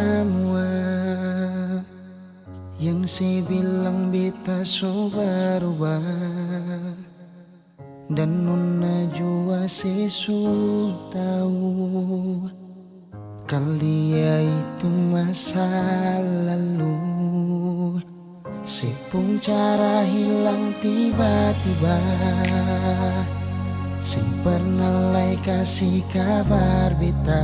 semua yang si bilang beta so berubah, dan nona jua si su tahu kalau dia itu masa lalu. Si pun cara hilang tiba-tiba, sing pernah lai kasih kabar beta.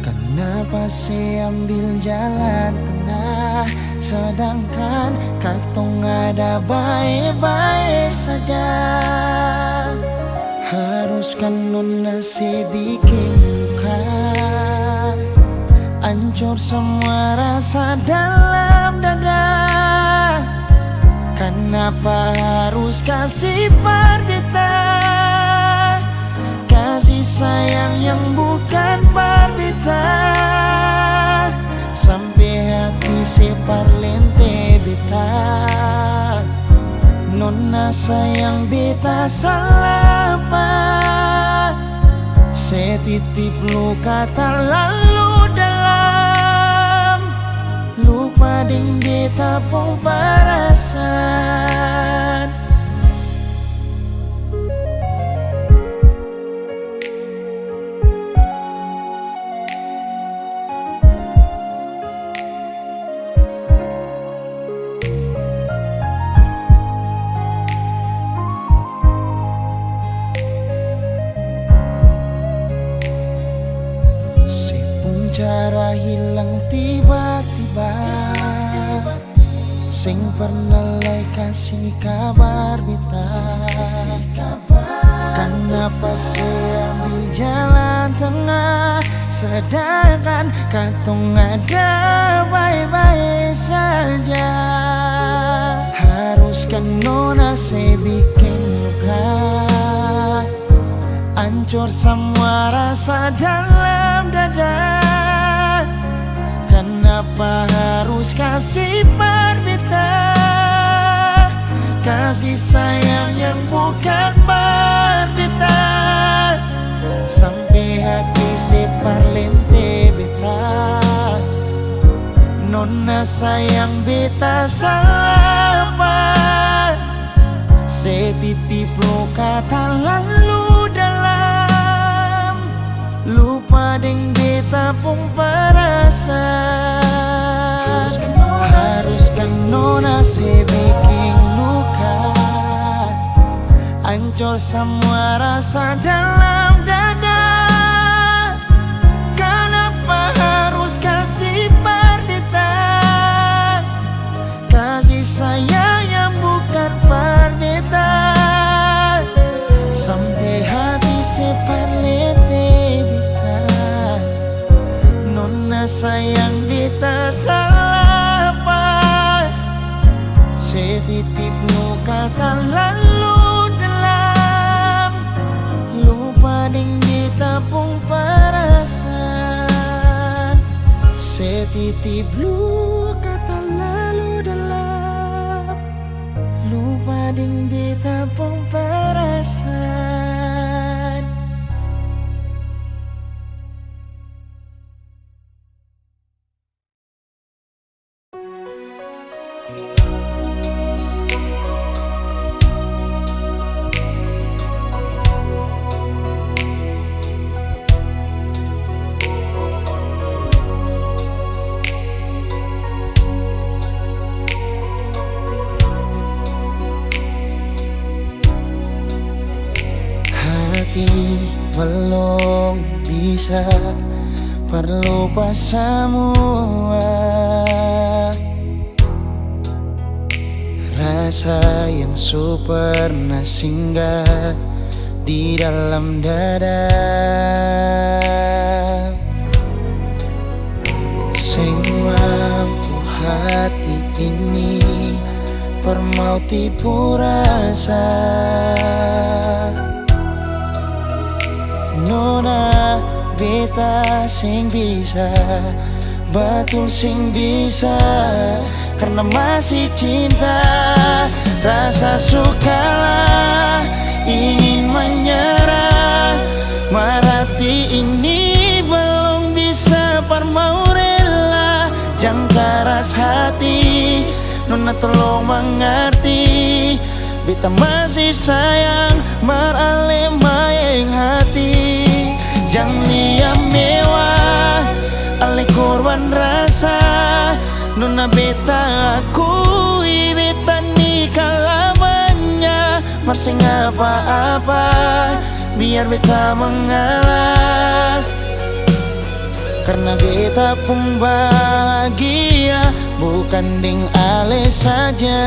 Kenapa sih ambil jalan tengah, sedangkan katong ada baik-baik saja. Haruskan nona sih bikin luka, hancur semua rasa dalam dada. Kenapa harus kasih berbeda, kasih sayang yang bukan berbeda, sampai hati si parlente beta. Nona sayang beta salah apa, setitip luka terlalu dalam, lupa ding beta pun perasaan. Cara hilang tiba-tiba, sing pernah lai kasih kabar beta. Kenapa saya ambil jalan tengah, sedangkan katong ada baik-baik saja. Haruskan nona saya bikin luka, hancur semua rasa dalam dada. Kenapa harus kasih berbeda, kasih sayang yang bukan berbeda, sampai hati si parlente beta. Nona sayang beta salah apa, setitip luka terlalu dalam, lupa ding beta pun perasaan. Haruskan nona si bikin luka, hancur semua rasa dalam dada. Kenapa harus kasih berbeda, kasih sayang yang bukan berbeda, sampai hati si parlente beta. Nona sayang beta salah apa, setitip luka terlalu dalam, lupa ding beta pun perasaan. Setitip luka terlalu dalam, lupa ding beta pun perasaan. Belum bisa perlupa semua rasa yang so pernah singgah di dalam dada. Sing mampu hati ini permau tipu rasa. Nona beta sing bisa, betul sing bisa, karena masih cinta. Rasa sukalah ingin menyerah, merati ini belum bisa permainan. Nona tolong mengerti, beta masih sayang marale maeng hati. Jangan liam mewah ale korban rasa. Nona beta akui beta nikah lamanya, marsing apa-apa biar beta mengalah. Karena beta pun bahagia, bukan deng ale saja.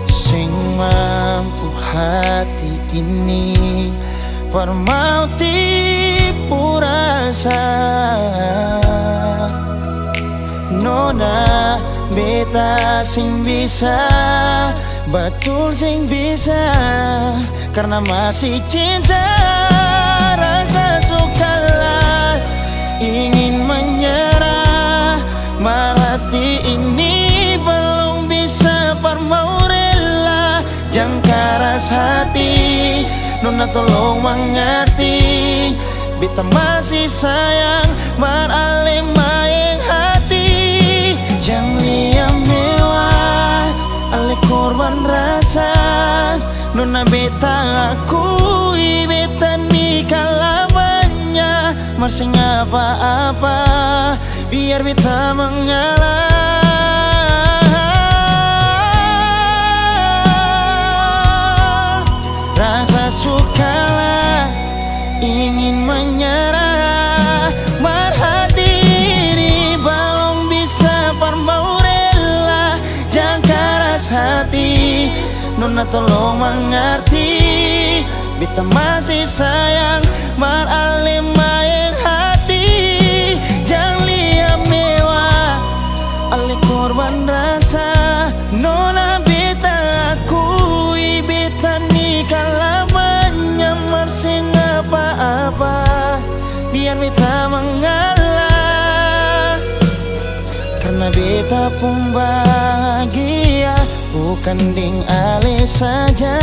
Sing mampu hati ini permau tipu rasa. Nona beta sing bisa, betul sing bisa, karena masih cinta. Rasa sukalah ingin menyerah, marati ini belum bisa permau rela. Jangan keras hati, Nona tolong mengerti, beta masih sayang marale maeng hati. Jangan liam mewah ale korban rasa. Nona beta akui beta nikah lamanya, marsing apa-apa biar beta mengalah. Rasa sukalah ingin menyerah, marhati ini belum bisa permau rela. Jangan keras hati, Nona tolong mengerti, beta masih sayang marale maeng hati. Jangan liam mewah ale korban rasa. Nona beta akui beta nikah lamanya, marsing apa-apa biar beta mengalah. Karena beta pun bahagia, bukan deng ale saja.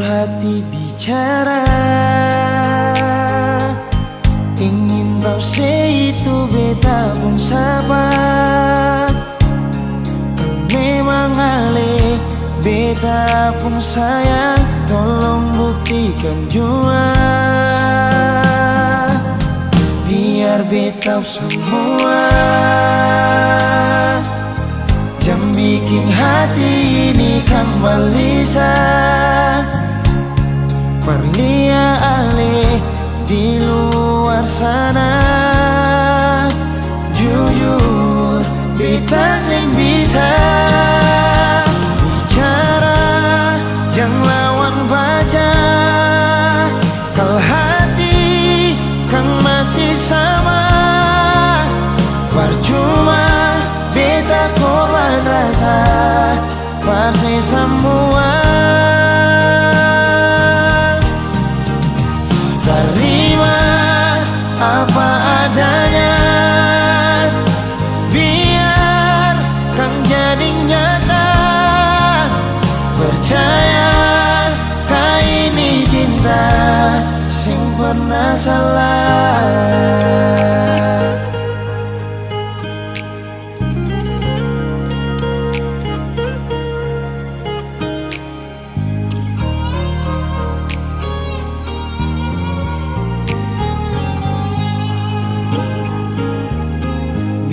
Hati bicara, ingin tahu itu beta pun sabar. Kan memang ale beta pun sayang, tolong buktikan jua, biar beta semua. Jangan bikin hati ini kembali perlia ale di luar sana. Jujur beta sing bisa bicara, jangan lawan baca. Kalau hati kan masih sama, percuma beta korban rasa, pasti semua. Terima apa adanya, biar kan jadi nyata. Percaya kau ini cinta sing pernah salah.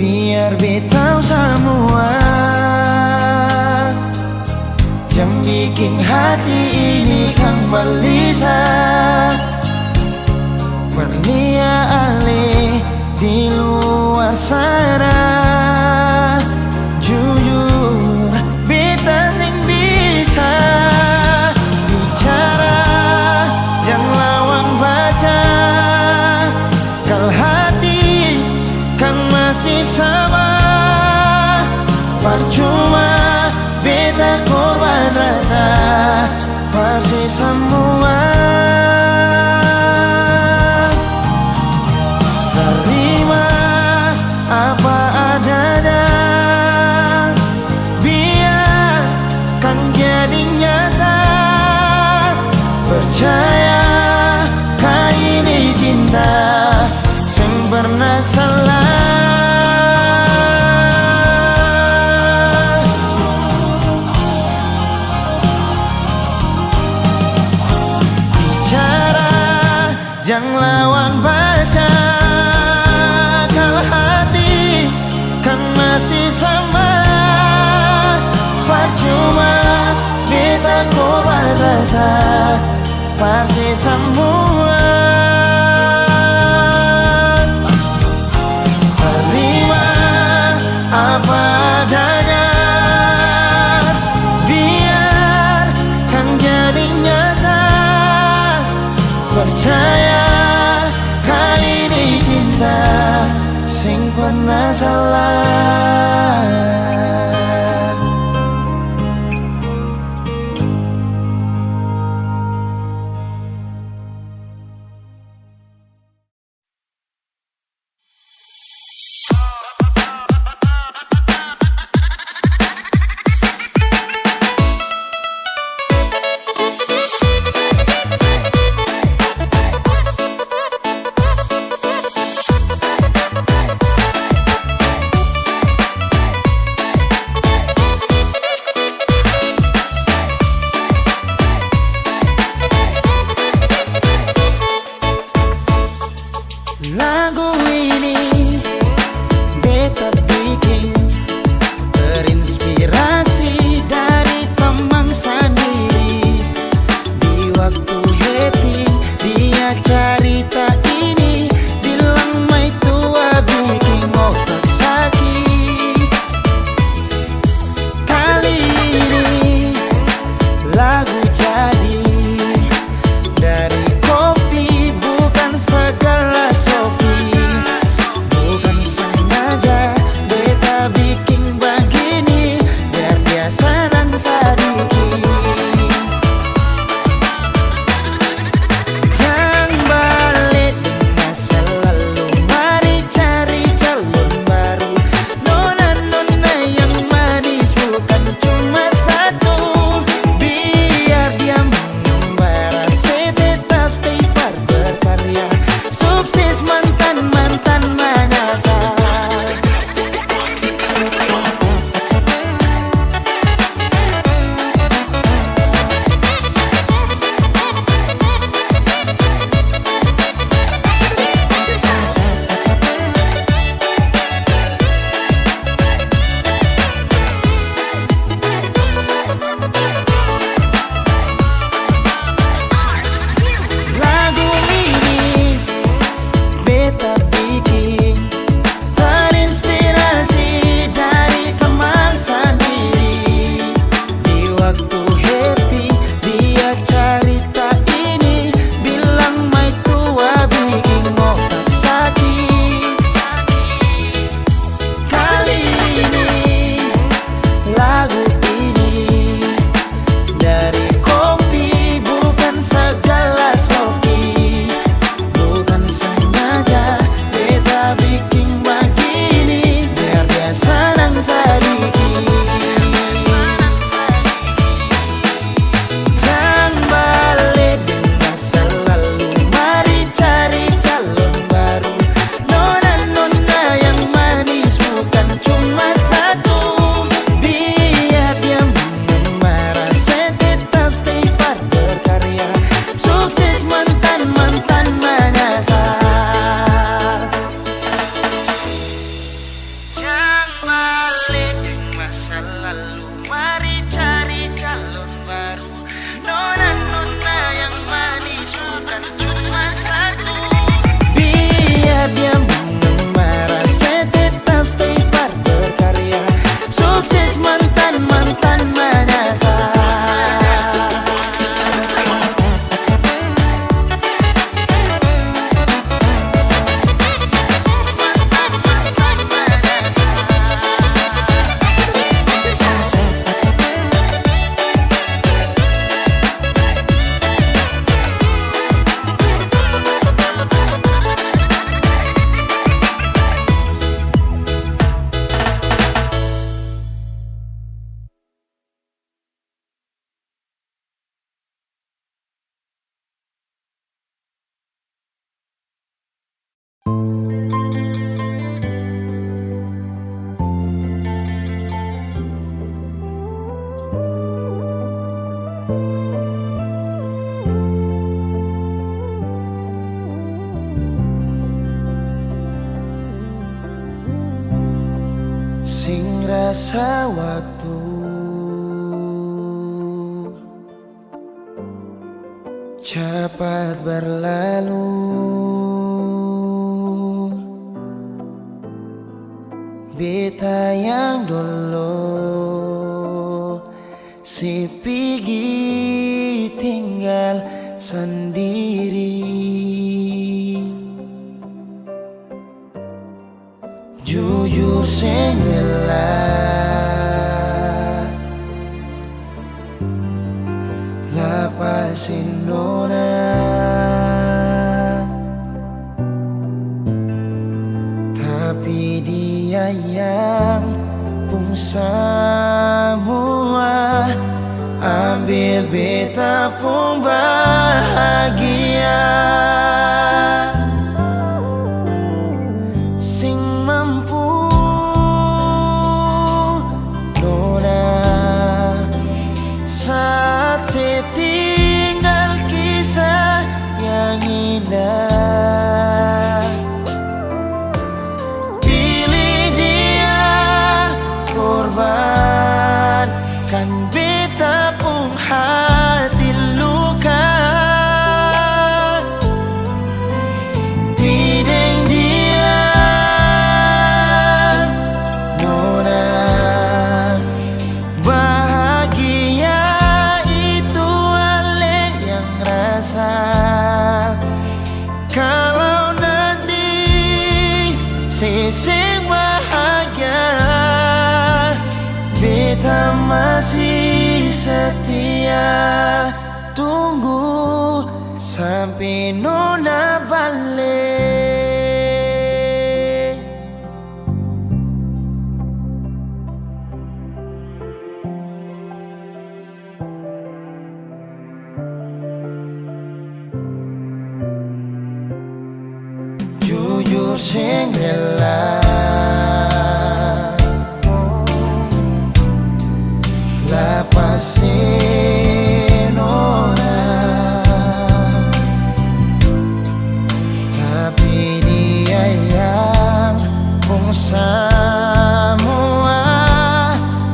Biar beta semua, jangan bikin hati ini kembali perlia ale di luar sana. Jujur beta sing bisa Percaya kaini cinta sing pernah salah. Bicara jangan lawan baca, kalau hati kan masih sama. Percuma kita korban rasa pasti semua. Terima apa adanya, biar kan jadi nyata. Percaya kaini cinta sing pernah salah. terasa waktu cepat berlalu. Beta yang dulu si pergi tinggal sendiri. Jujur sengela lapasin nona, tapi dia yang pun semua ambil beta pun bahagia. Sing mampu nona saat setinggal kisah yang indah. Pilih dia korbankan beta pun hati luka. Bideng dia nona bahagia itu ale yang rasa. Kalau nanti seseng bahagia, beta masih setia tunggu sampai nona balik. Jujur sing rela lapasin orang, tapi dia yang pun semua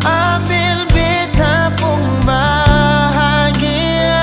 ambil beta pun bahagia.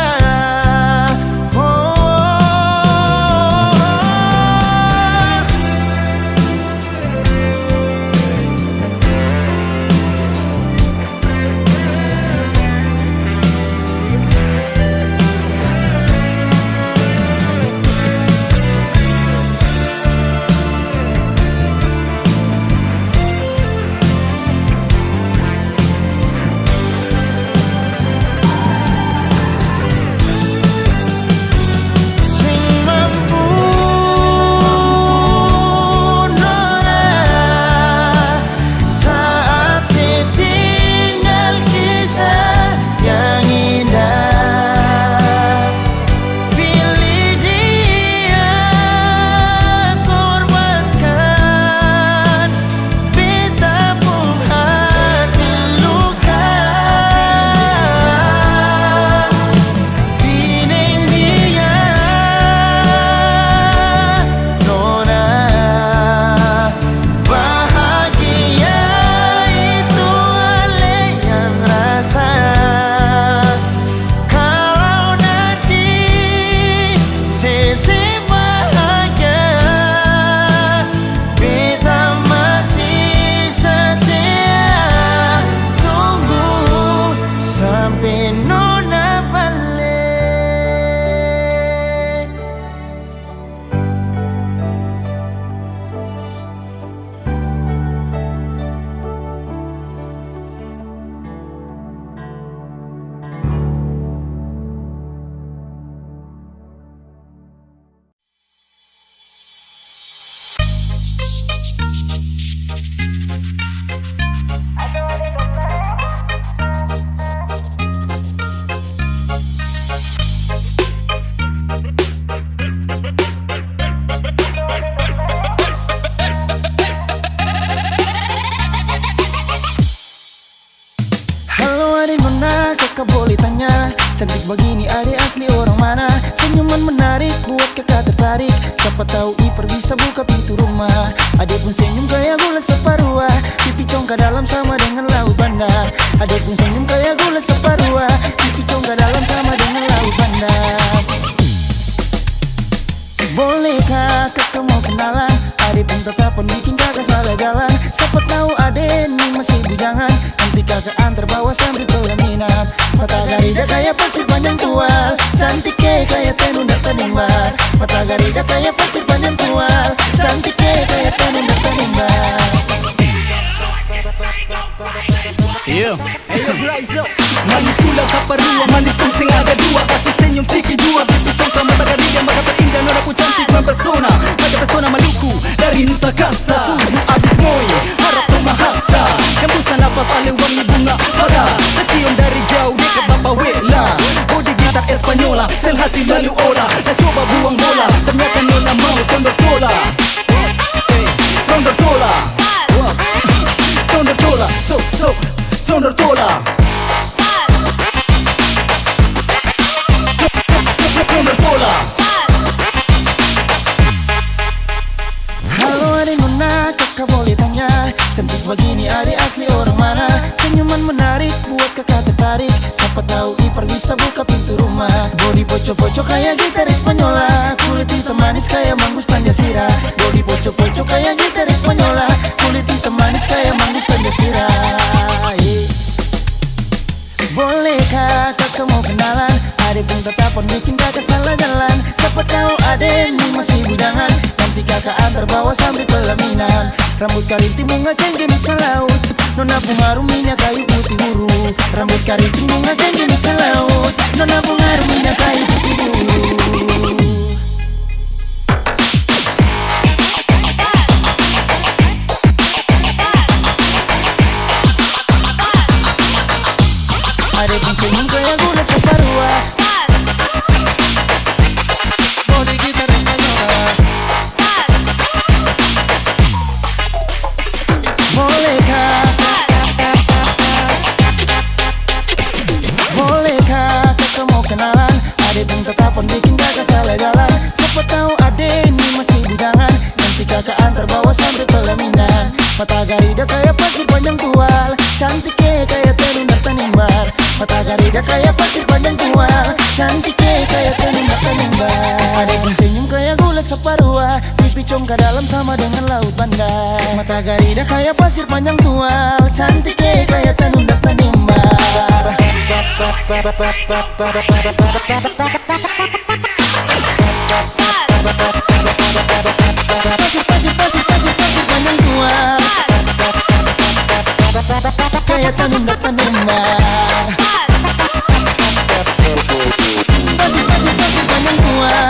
Kakak boleh tanya, cantik begini adik asli orang mana? Senyuman menarik buat kakak tertarik. Siapa tahu Ipar bisa buka pintu rumah. Adek pun senyum kayak gula separuh, pipi congkak dalam sama dengan laut bandar. Adek pun senyum kayak gula separuh, pipi congkak dalam sama dengan laut bandar. Bolehkah kakak mau kenalan? Adek pun tetapan bikin kakak salah jalan. Siapa tahu adek ini masih bujangan, nanti kakak antar bawa sampai pelaminan. Mata garida kayak pasir panjang tual, cantik kayak tenun dan tenimbar. Mata garida kayak pasir panjang tual, cantik kayak tenun dan tenimbar. Ayo rise up. Manis tulang saparua, manis pun sing ada dua. Kasih senyum sikit jua, pipi congkak mata garida maka terindah. Nona ku cantik mempesona, pada pesona Maluku dari Nusa Kasa. Suhu abis moi, harap pemahasa, hembusan nafas alih wangi bunga pada tercium dari jauh dekat Bapak Wela. Bodi gitar Espanyola, sel hati lalu olah. Dah coba buang bola, ternyata Nona mau sondor tola. Sondor tola, sondor tola, sondor tola. Sondor tola. Halo adek Nona, kakak boleh tanya, cantik begini adek asli orang mana? Senyuman menarik buat kakak tertarik. Siapa tahu Ipar bisa buka pintu rumah. Body poco-poco kayak gitar Espanyola, kulit hitam manis kayak manggus Tanjasira. Body poco-poco kayak gitar Espanyola, kulit hitam manis kayak manggus Tanjasira. Bolehkah kakak mau kenalan? Adek pun tetapan bikin kakak salah jalan. Siapa tahu adek ini masih bujangan, nanti kakak antar bawa sampai pelaminan. Rambut karinting bunga cengkeh Nusa Laut, Nona bunga minyak kayu putih buru. Rambut karinting bunga cengkeh Nusa Laut, Nona bunga minyak kayu putih buru. Adek pun senyum kayak gula separuh, body gitar Espanyola. Bolehkah kakak mau kenalan? Adek pun tetapan bikin kakak salah jalan. Siapa tahu adek ini masih bujangan, nanti kakak antar bawa sampai pelaminan. Mata garida kayak pasir panjang tual, cantik kayak tenun dan tenimbar. Mata garida kayak pasir panjang tual, cantik kayak tenun dan tenimbar. Adek pun senyum kayak gula separuh, pipi congkak dalam sama dengan laut bandar. Mata garida kayak pasir panjang tual, cantik kayak tenun dan tenimbar. Pasir panjang tual, kayak tenun dan tenimbar. Pasir panjang tual,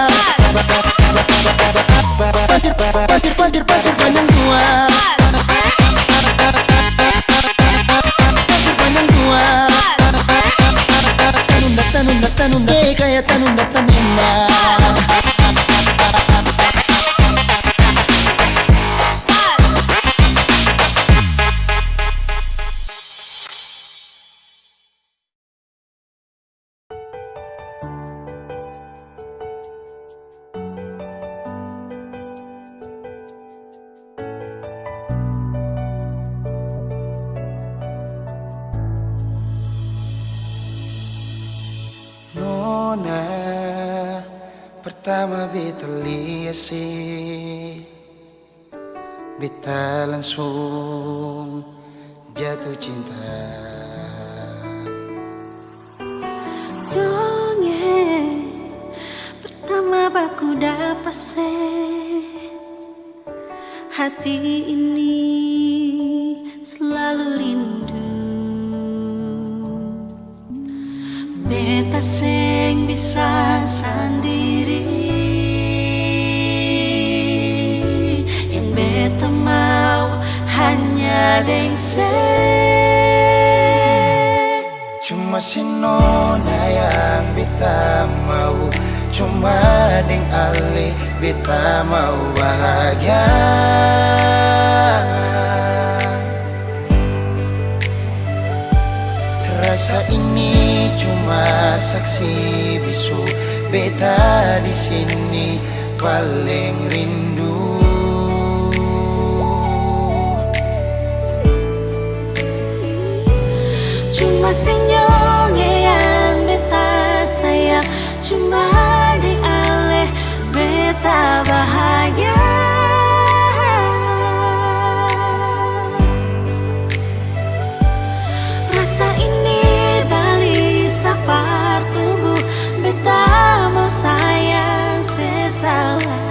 pasir panjang tual, pasir panjang tual, tenun kayak tenun dan tenimbar. Nona, pertama beta lihat sih, beta langsung jatuh cinta. Dongeng pertama baku dapat hati ini selalu rindu. Beta sing bisa sendiri, yang beta mau hanya dengse. Cuma si Nona yang beta mau, cuma deng Ale beta mau bahagia. Rasa ini cuma saksi bisu beta di sini paling rindu. Cuma senyumnya yang beta sayang, cuma dek aleh beta bahagia. Rasa ini balik sapar tunggu, beta mau sayang sesalah.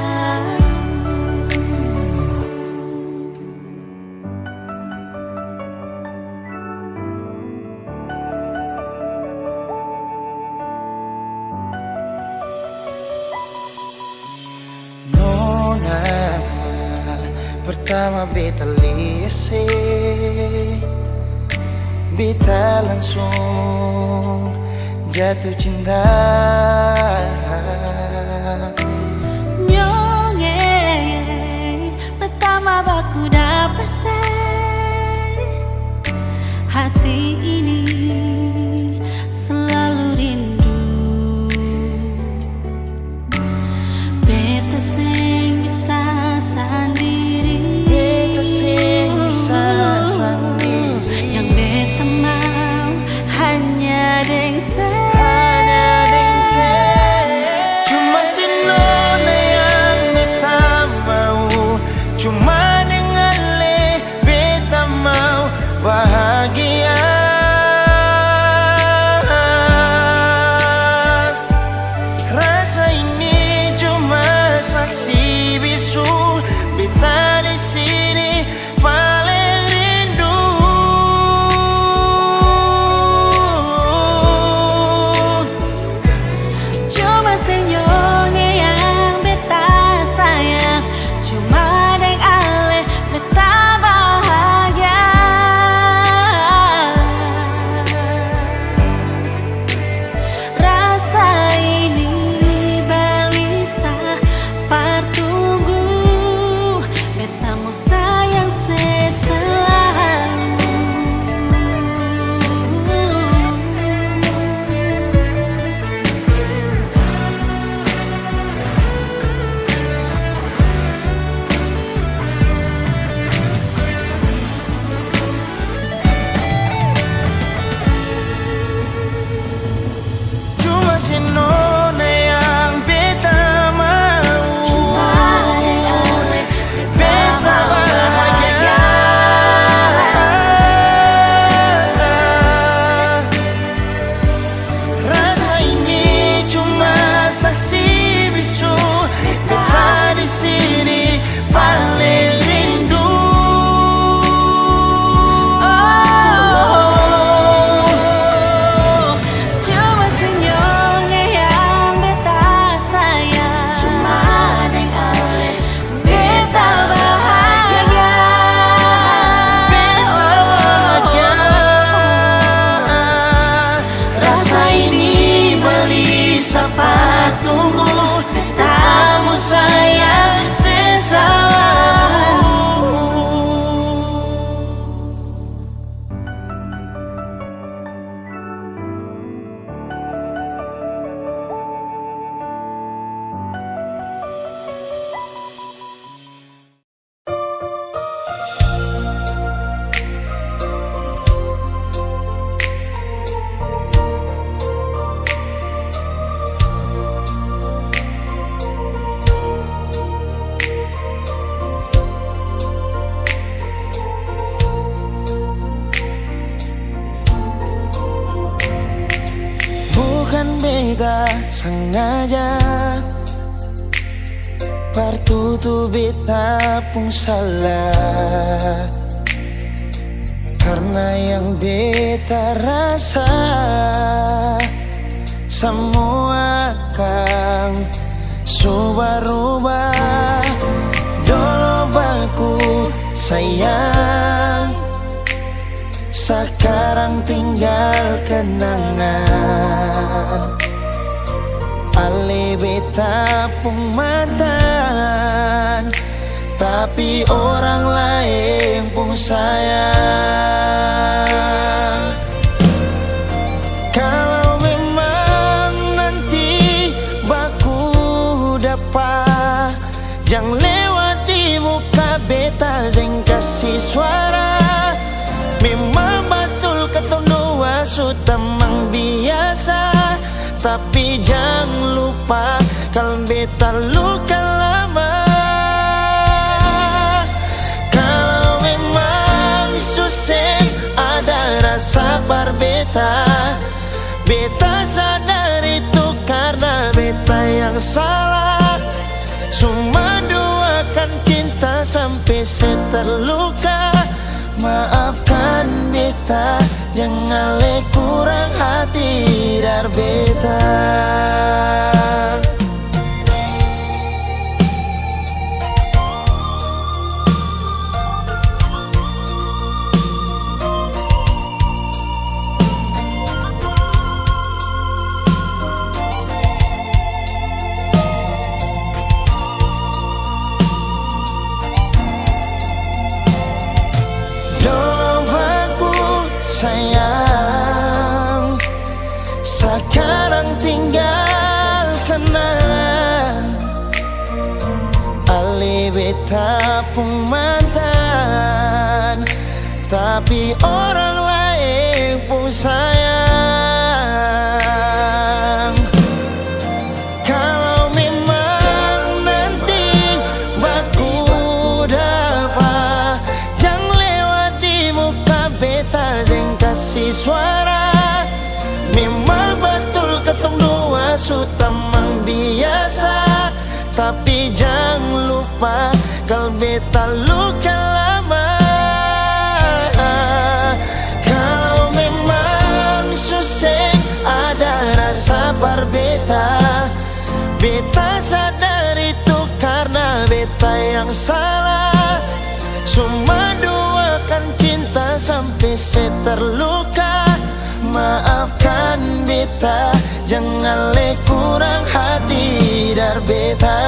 Nona, pertama beta lise, beta langsung jatuh cinta. Nyonge pertama baku dapat hati ini selalu rindu. Beta sing bisa sendiri, Beta sing bisa sendiri. yang beta mau hanya deng Cuma si nona yang beta mau, cuma dengan le beta mau bahagia. Rasa ini cuma saksi bisu, beta di sini paling rindu. cuma senyumnya yang beta sayang, cuma dek aleh beta bahagia. Rasa ini balisa partunggu, beta mau sayang seselalu. Cuma si nona yang beta mau, Cuma dek aleh beta bahagia. Rasa ini cuma saksi bisu, beta di sini paling rindu. Cuma senyumnya yang beta sayang, cuma dek aleh beta bahagia. Rasa ini balisa partunggu, beta mau sayang sesalalu. Bukan beta sengaja, partutu beta pun salah. Karena yang beta rasa semua akan subah-rubah. Dulu baku sayang, sekarang tinggal kenangan. Ale beta pematan, tapi orang lain pun sayang. Kalau memang nanti baku dapat Jangan lewati muka beta yang kasih suara. Memang betul ketong dua sudah mang biasa, tapi jangan lupa kalau beta luka lama. Kalau memang susah ada rasa berbeta, beta sadar itu karena beta yang salah. Cuma doakan cinta sampai terluka. Maafkan beta, jangan le kurang hati dar beta. Sayang, sekarang tinggalkan Ali beta pun mantan, tapi orang lain pun sayang. Kalau memang nanti baku dapat, jangan lewati muka beta yang kasih suara. Memang betul ketong dua sudah mang biasa, tapi jangan lupa kalau beta luka lama. Kalau memang susah ada rasa berbeda, beta sadar itu karena beta yang salah. Cuma doakan cinta sampai terluka. Maafkan beta, jangan le kurang hati dar beta.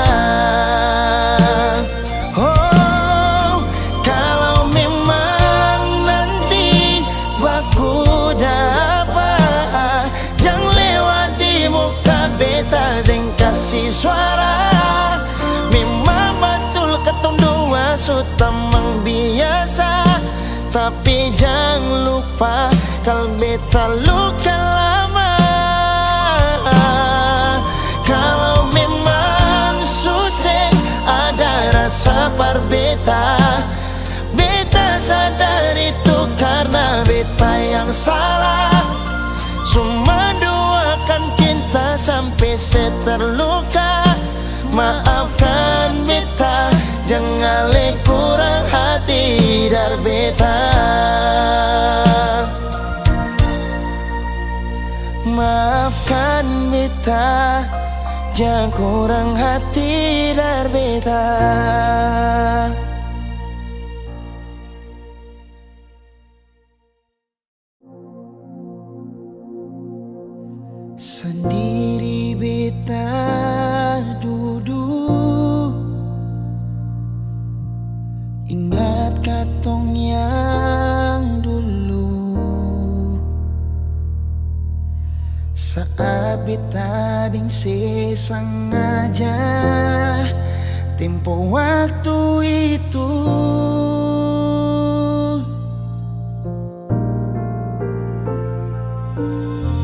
Oh, kalau memang nanti baku dapat, jangan lewati muka beta yang kasih suara. Memang betul ketong dua sudah mang biasa, tapi jangan lupa kalau beta luka lama. Kalau memang susah ada rasa berbeda, beta sadar itu karena beta yang salah. Cuma doakan cinta sampai terluka. Maafkan beta, jangan le kurang hati dar beta. Maafkan beta, jangan kurang hati dar beta. Sendiri beta duduk, ingat katong yang dulu. Saat beta ding sengaja tempo waktu itu.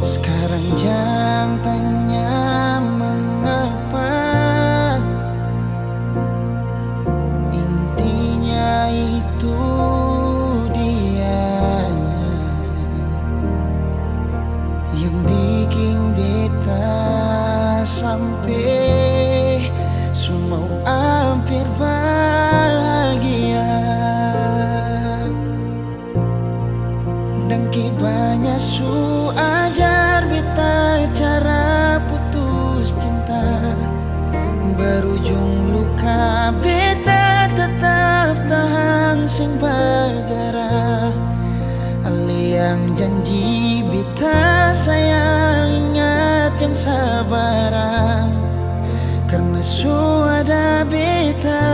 Sekarang jangan tanya mengapa, intinya itu dia yang bikin beta sampai semua hampir bahagia. Dan banyak su ajar beta cara putus cinta, berujung luka beta tetap tahan sing bagara. Ali yang janji beta sayang, ingat yang sabaran, karena su ada beta.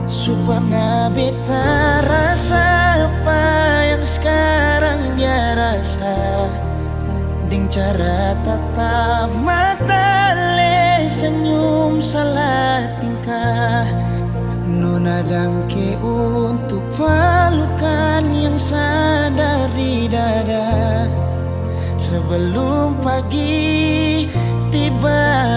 Supaya beta rasa apa yang sekarang dia rasa. ding cara tatap mata le senyum salah tingkah. Nona dangke untuk pelukan yang sadar di dada sebelum pagi tiba.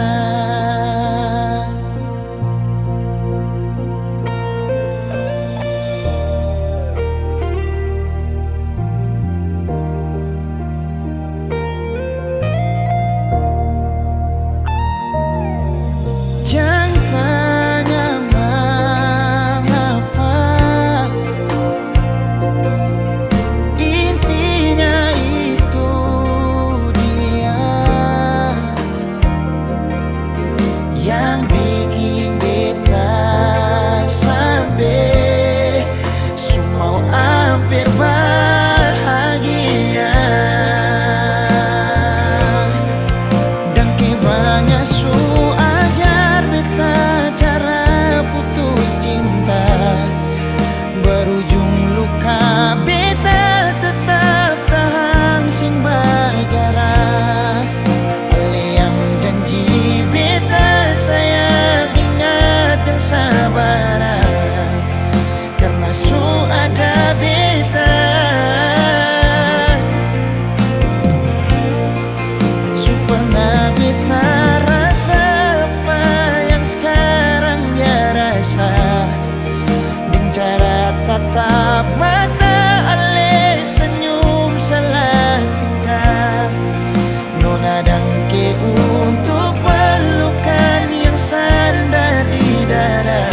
Tatap mata ale senyum salah tingkah. Nona dangke untuk pelukan yang sandar di dada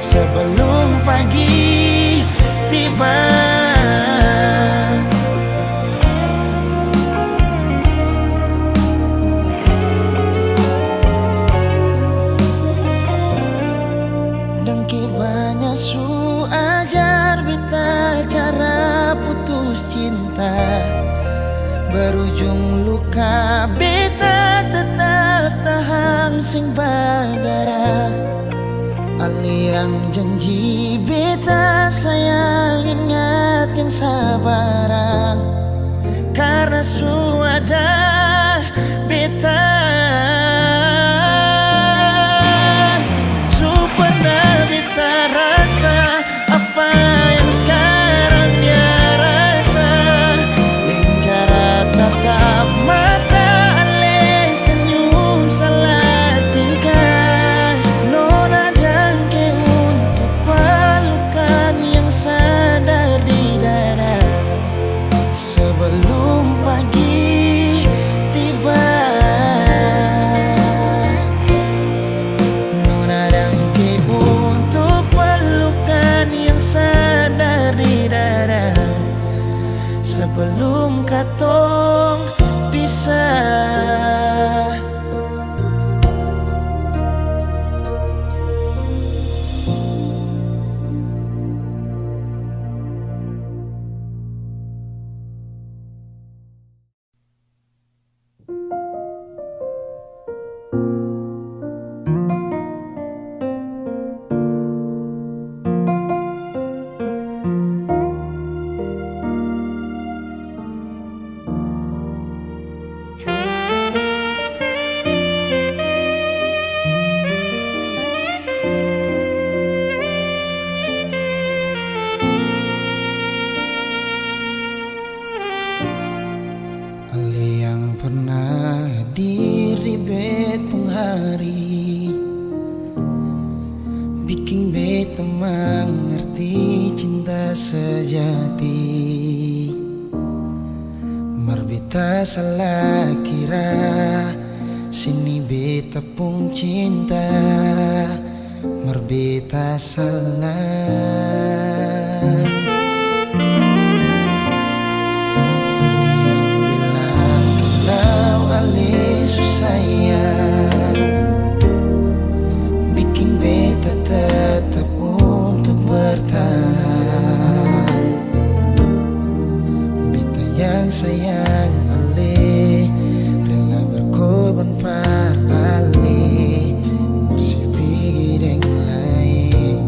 sebelum pagi tiba. Dangke banyak ajar beta cara putus cinta berujung luka. Beta tetap tahan sing bagara ali yang janji beta sayang ingat yang sabarang karena sudah beta supaya beta rasa apa yang sekarang dia rasa. Dengan cara tatap mata ale senyum salah tingkah. Nona dangke untuk pelukan yang sadar di dada sebelum pagi tiba. Nona dangke untuk pelukan yang sadar di dada sebelum katong pisah. Pernah diri betung hari bikin beta mengerti cinta sejati. Marbeta salah kira sini beta pun cinta. Marbeta salah. Bikin beta tetap untuk bertahan. Beta yang sayang ale rela berkorban par ale bersih bideng lain.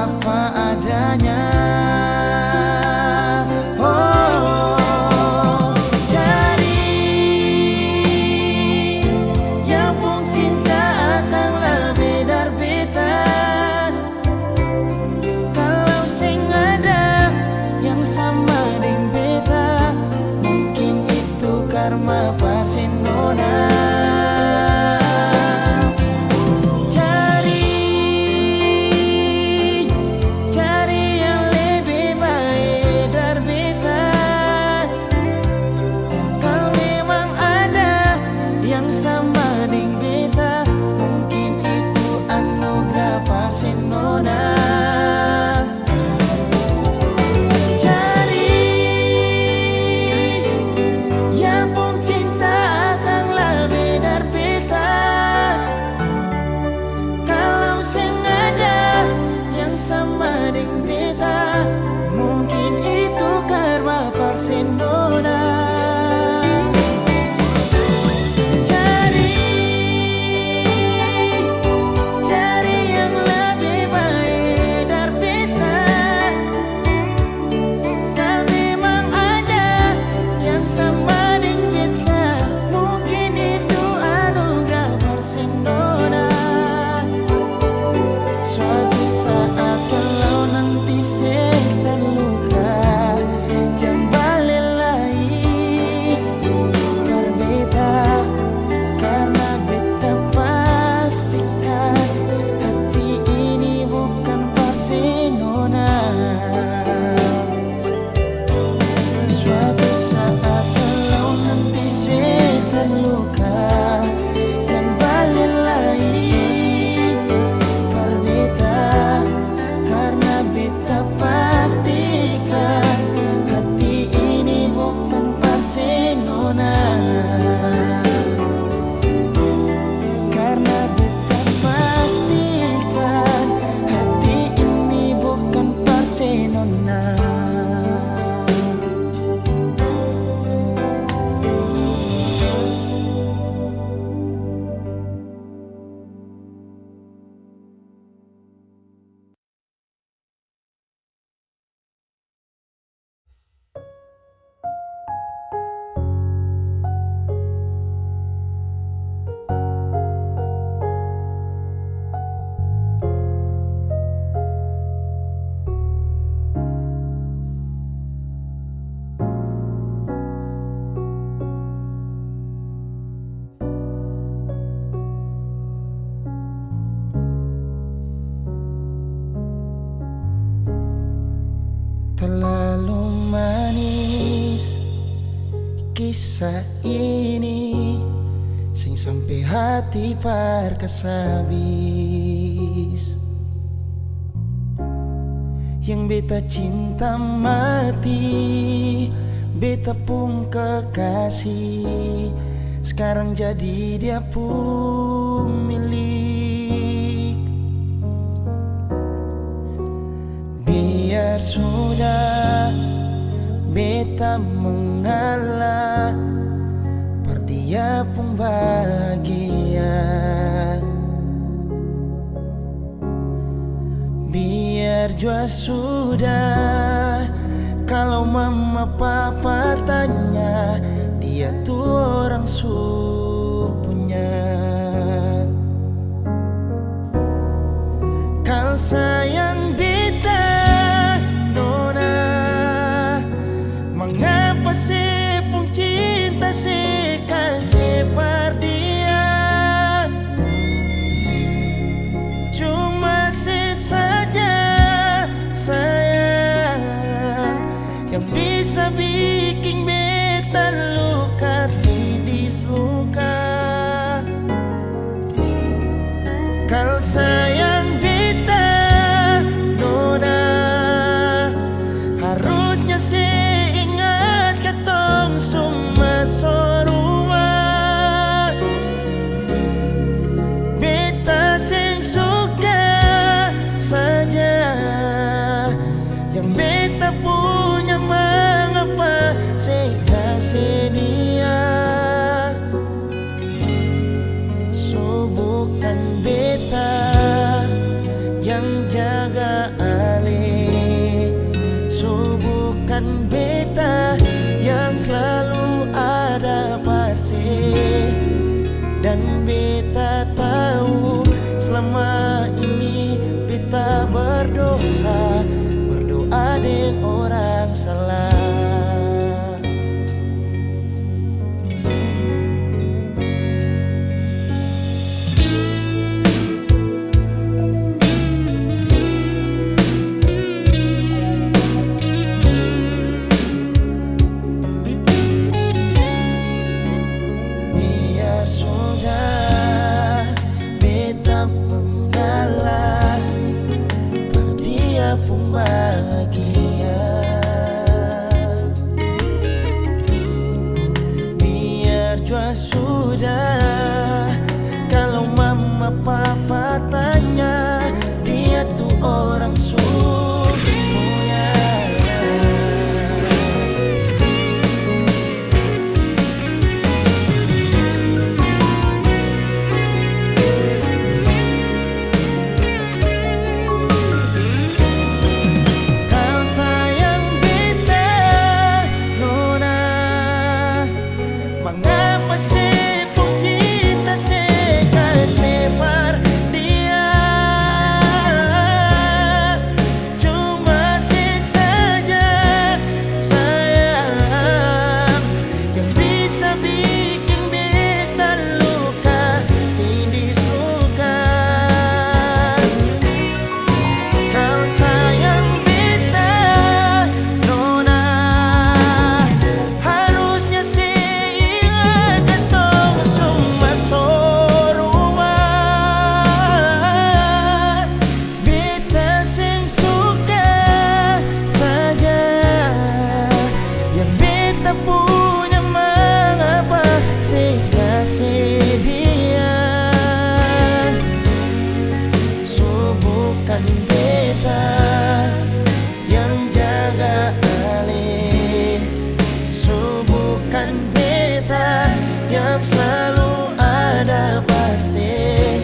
apa adanya. Oh, cari yang pun cinta akan lebih dari beta. Kalau sing ada yang sama dengan beta, mungkin itu karma pasti nona. Terlalu manis kisah ini, sing sampai hati parkas habis. Yang beta cinta mati, beta pun kekasih, sekarang jadi dia pun milik. Biar sudah beta mengalah, per dia pun bahagia. Biar jua sudah, kalau mama papa tanya, dia tuh orang supunya. Kal sayang beta nona, mengapa sih pun cinta sih kasih per dia. Cuma sih saja sayang yang bisa bikin beta luka tidis luka. Kalau sayang beta pun bahagia. Biar jua sudah, kalau mama papa tanya, dia tuh orang mulia. Kau sayang beta, nona, mengapa sih pun cinta sebar dia? Cuma sih saja sayang yang bisa bikin beta luka, tindis luka. Kau sayang beta, nona, harusnya sih ingat ketong semua soruan. Beta sing suka saja yang beta punya, mengapa sih kasih dia? So bukan beta yang jaga alih, so bukan beta yang selalu ada pasti.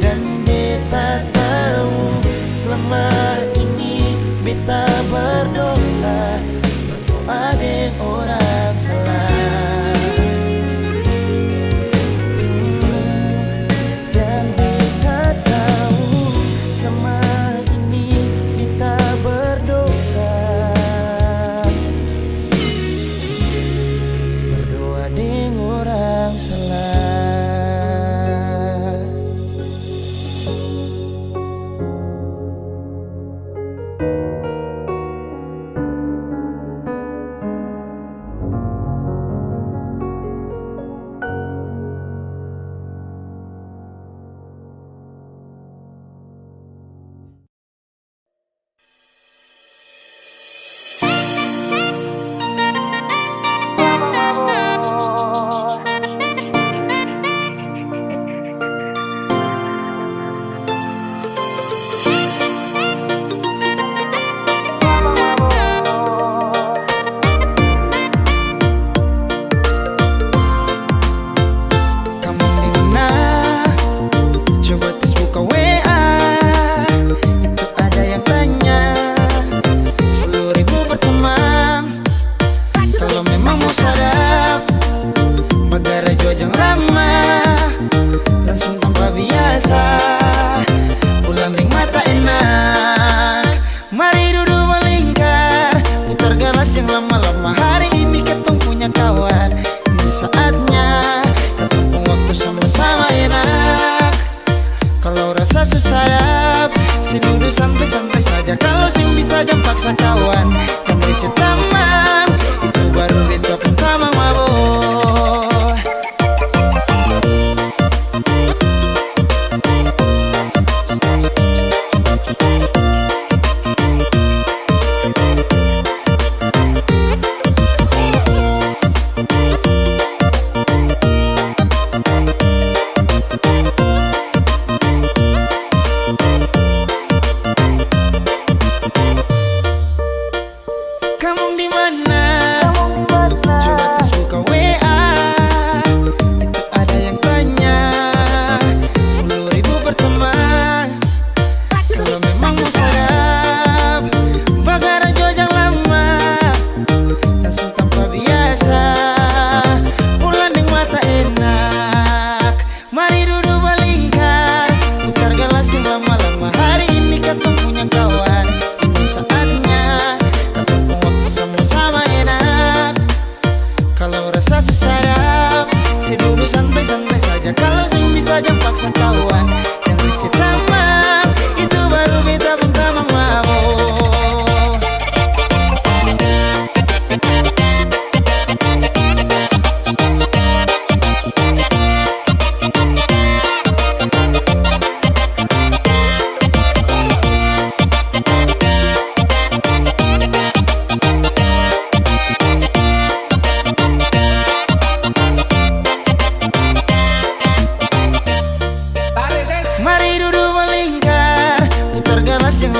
Dan beta tahu selama ini beta berdosa, berdoa dengan orang salah. Dan beta tahu selama ini beta berdosa, berdoa dengan orang salah.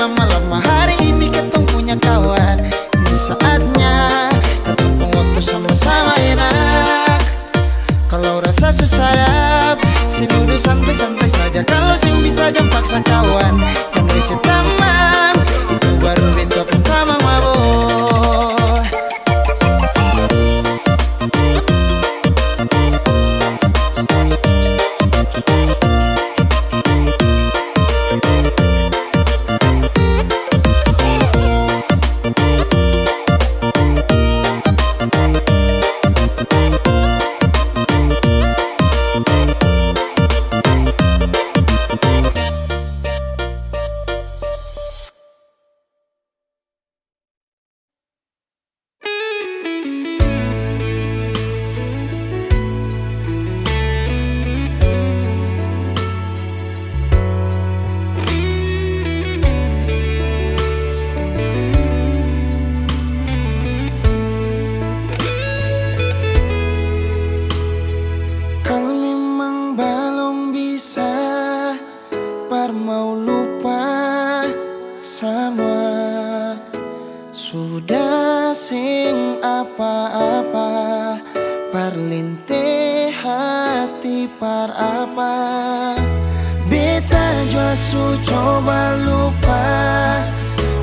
lama-lama hari ini ketong punya kawan. Ini saatnya ketong pun waktu sama-sama enak. Kalau rasa susah si duduk santai-santai saja. Kalau sing bisa jam paksa kawan, jam riset taman, itu baru bento pertama mabok. Mau lupa sama sudah sing apa-apa parlinte hati par apa beta jua su coba lupa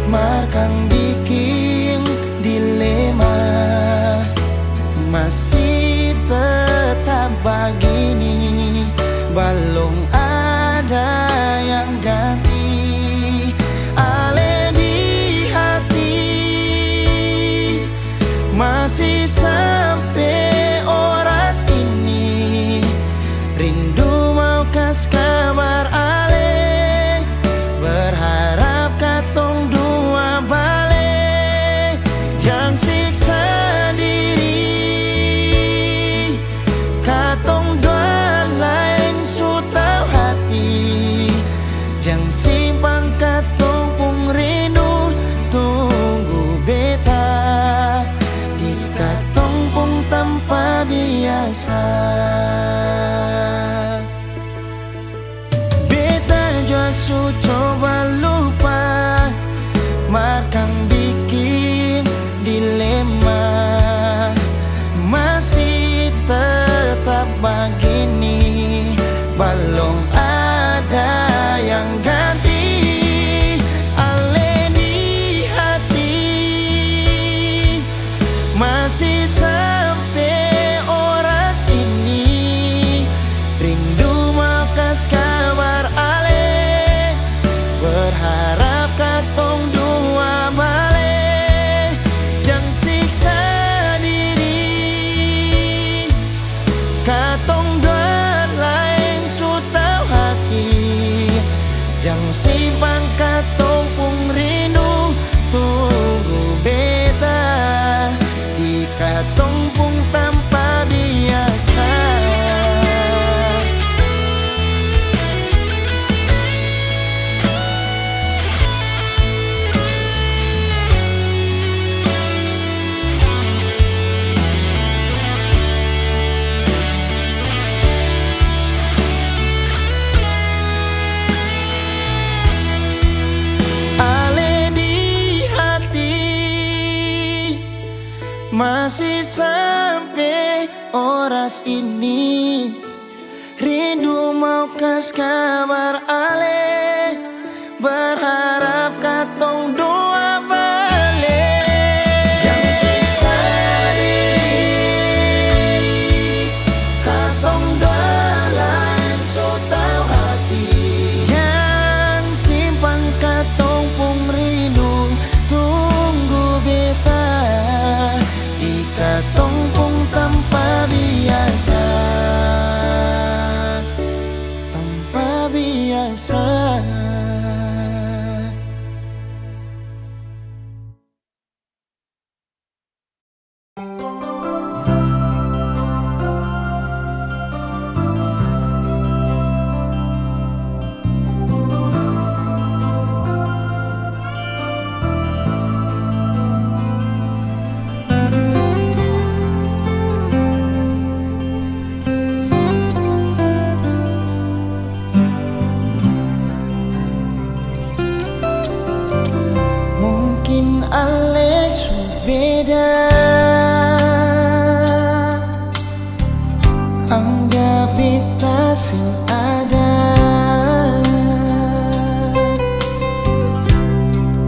markang bikin dilema masih tetap begini balong ada yang ganti ale di hati masih sampai oras ini rindu mau kas kabar ale berharap katong dua balik jangan siksa diri katong dua lain su tau hati jangan simpang katong pung rindu tunggu beta di katong pung tanpa biasa beta jua su coba lupa markang bikin dilema masih tetap begini balong ada yang ganti ale di hati masih sampai oras ini rindu mau kas kabar ale berharap katong dua balik jangan siksa diri katong dua lain su tau hati jangan simpang katong pung rindu tunggu beta di katong pung tanpa biasa masih sampai oras ini rindu mau kas kabar ale berharap katong dua balik jangan siksa diri katong dua lain so tau hati jangan simpang katong pung rindu tunggu beta katong pung tanpa biasa tanpa biasa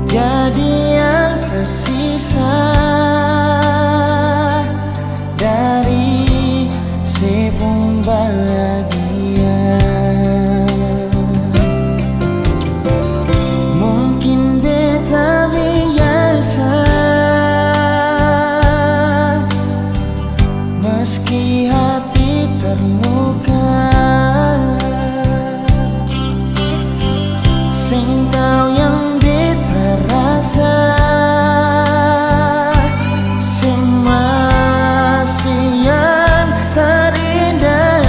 jadi yang tersisa dari sepung bahagia. Mungkin beta biasa, meski hati terluka. Sing tahu yang beta rasa, sing masih yang terindah.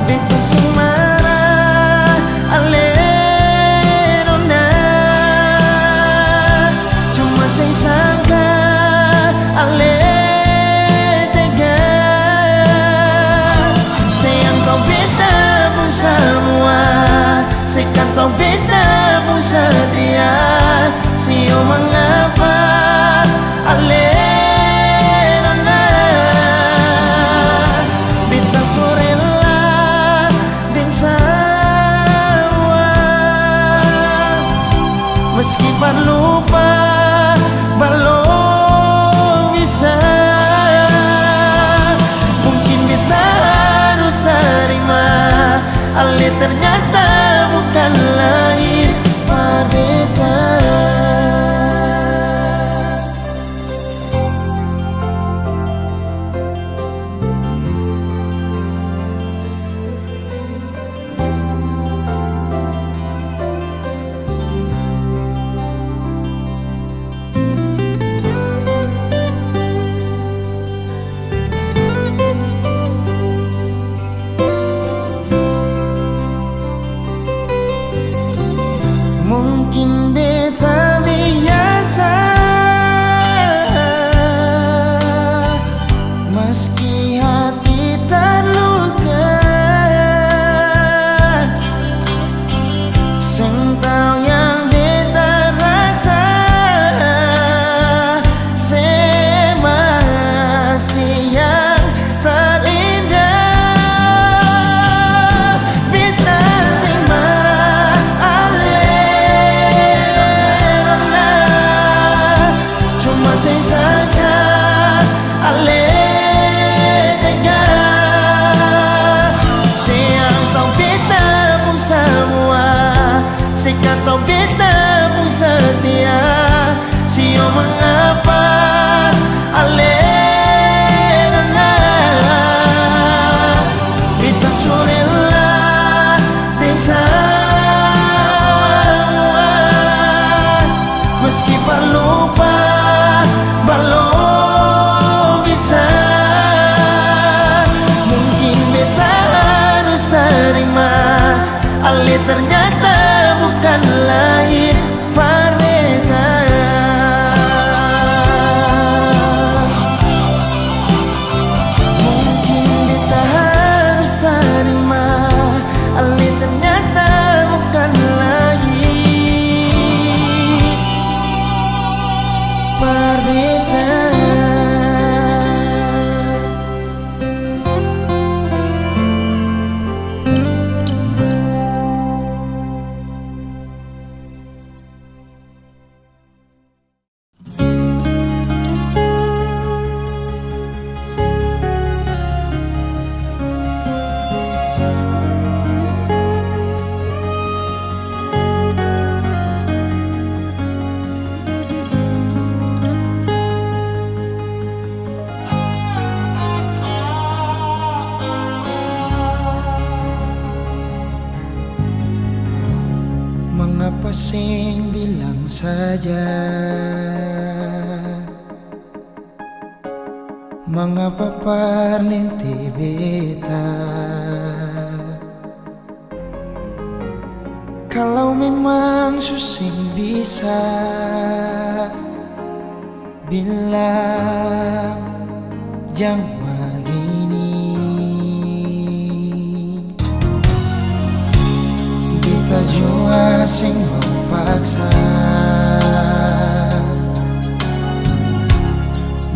Beta sing marah alerona, cuma saya sangka ale tega. Sayang kau beta pun semua, sekat kau beta pun setia. Sio mengapa alerona, beta sorella dan sawa. Meski lupa belum bisa, mungkin beta harus terima ale ternyata bukan lahir beta. Mungkin beta biasa, meski hati terluka. Sing tahu yang beta rasa, sing masih yang terindah. Beta sing kata beta pun setia. Sio mengapa alerona, beta sorella desa. Meski lupa belum bisa, mungkin beta harus terima ale ternyata bukan lahir beta. Mungkin beta harus terima ale ternyata bukan lahir beta. Mengapa sing bilang saja, mengapa parlente beta. Kalau memang susing bisa bilang jangan begini. Beta jua sing memaksa,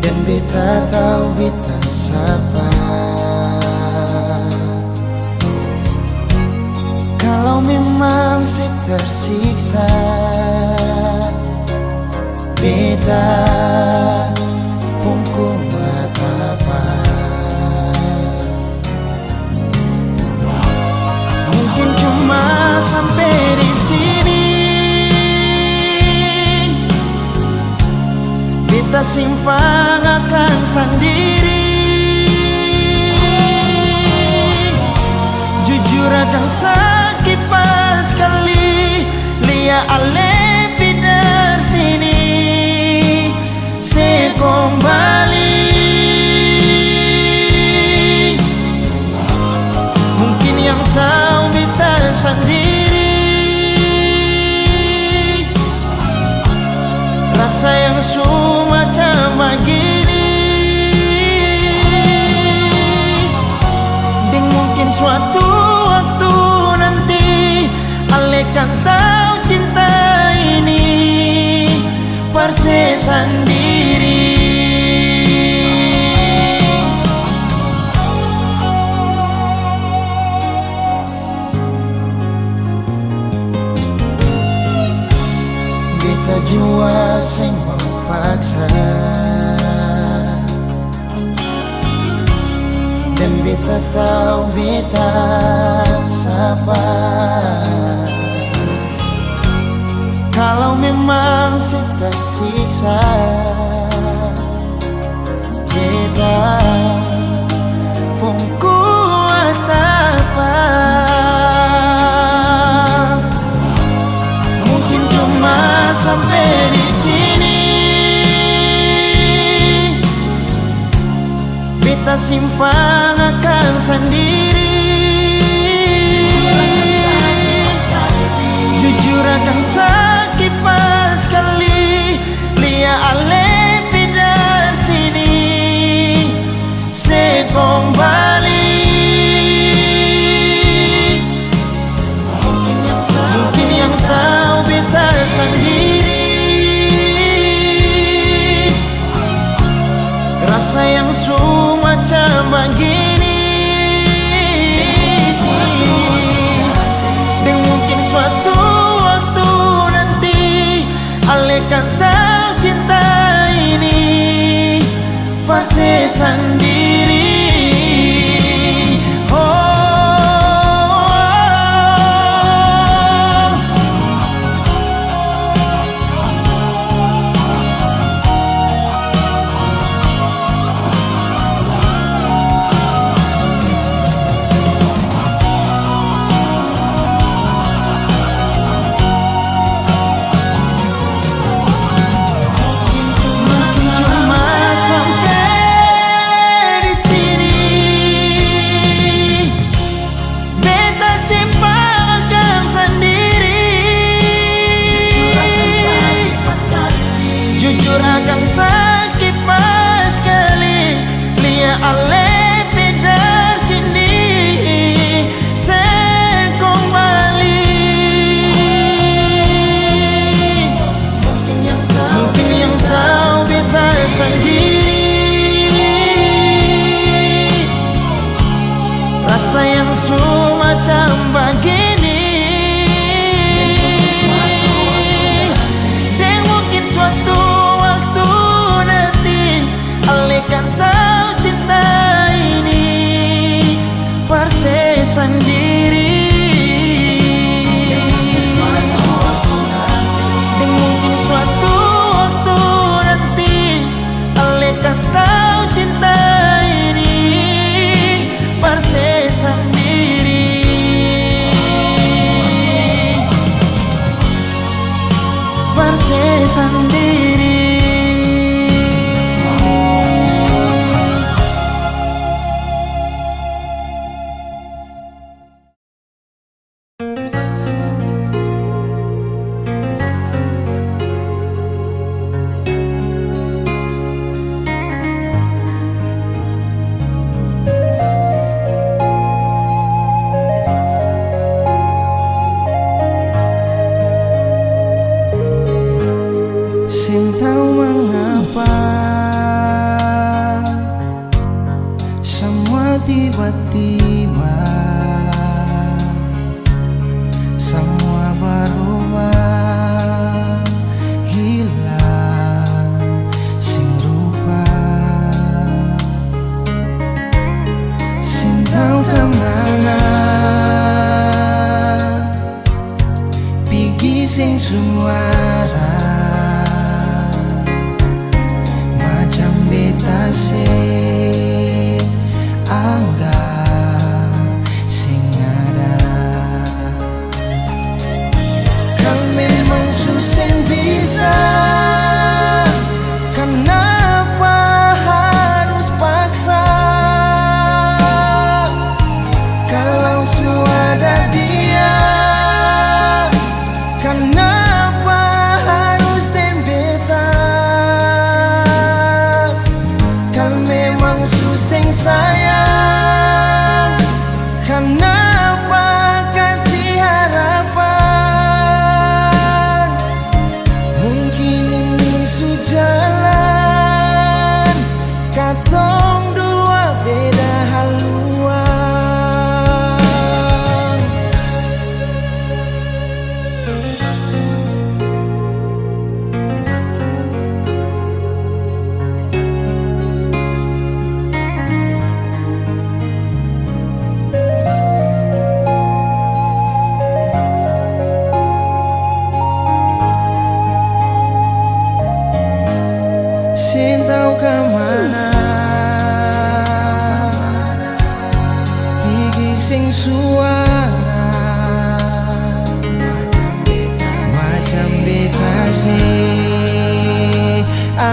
dan beta tahu beta sapa. Kalau memang saya tersiksa beta pungku matapa. Mungkin cuma sampai di sini beta simpang akan sendiri. Jujur akan sakit pas kali lia ale pindah sini se kembali. Mungkin yang tahu beta sendiri rasa yang semacam begini. Dan mungkin suatu waktu nanti ale kan tahu cinta ini perse sendiri. Beta jua sing mau paksa dan beta tahu beta sabar. Kalau memang siksa beta pun kuat apa. Mungkin cuma sampai di sini beta simpang akan sendiri. Jujur akan sakit pas kali lia ale pindah sini se kembali. Mungkin yang tahu beta sendiri rasa yang semacam begini. Dan mungkin suatu waktu nanti ale kan tahu cinta ini pasti sendiri. Jujur akan sakit pas kali lia ale pindah sini se kembali. Mungkin yang tahu beta sendiri rasa yang semacam begini. Dan mungkin suatu kan tahu cinta ini perse sendiri. Dan mungkin suatu waktu nanti ale kan tahu cinta ini perse sendiri. Perse sendiri. Tahu mengapa semua tiba-tiba semua berubah hilang.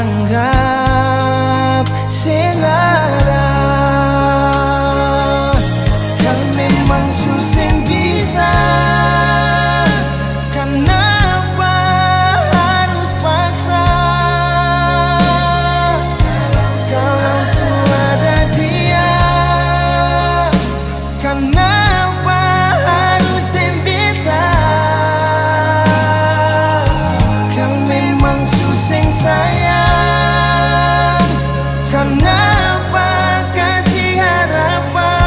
anggap selera. Kalau memang susah bisa, kenapa harus paksa? Kalau sudah dia, kenapa harus tembeta? Kalau memang susah sayang, kenapa kasih harapan?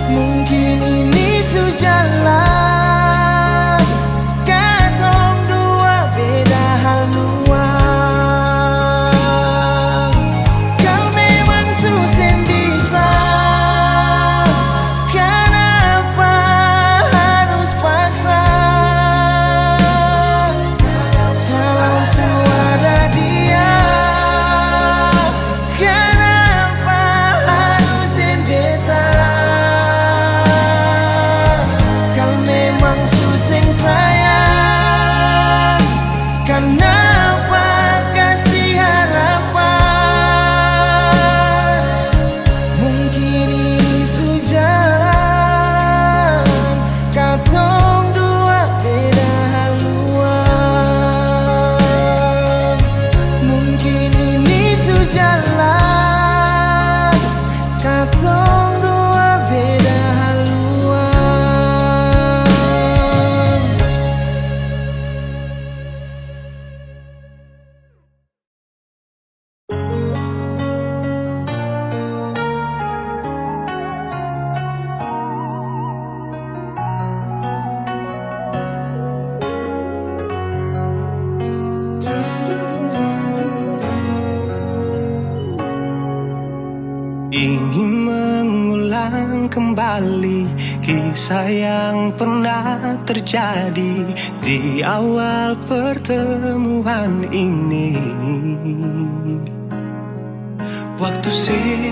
Mungkin ini sujalan, katong dua beda haluan. Kalau memang susah bisa, kenapa harus paksa? Kalau suara dia, kenapa harus tembeta? Kalau memang susah sayang, kenapa kasih harapan? Mungkin ini sujalan, katong dua beda haluan. Mungkin ini sujalan, katong dua beda haluan. Ingin mengulang kembali kisah yang pernah terjadi di awal pertemuan ini. Waktu sih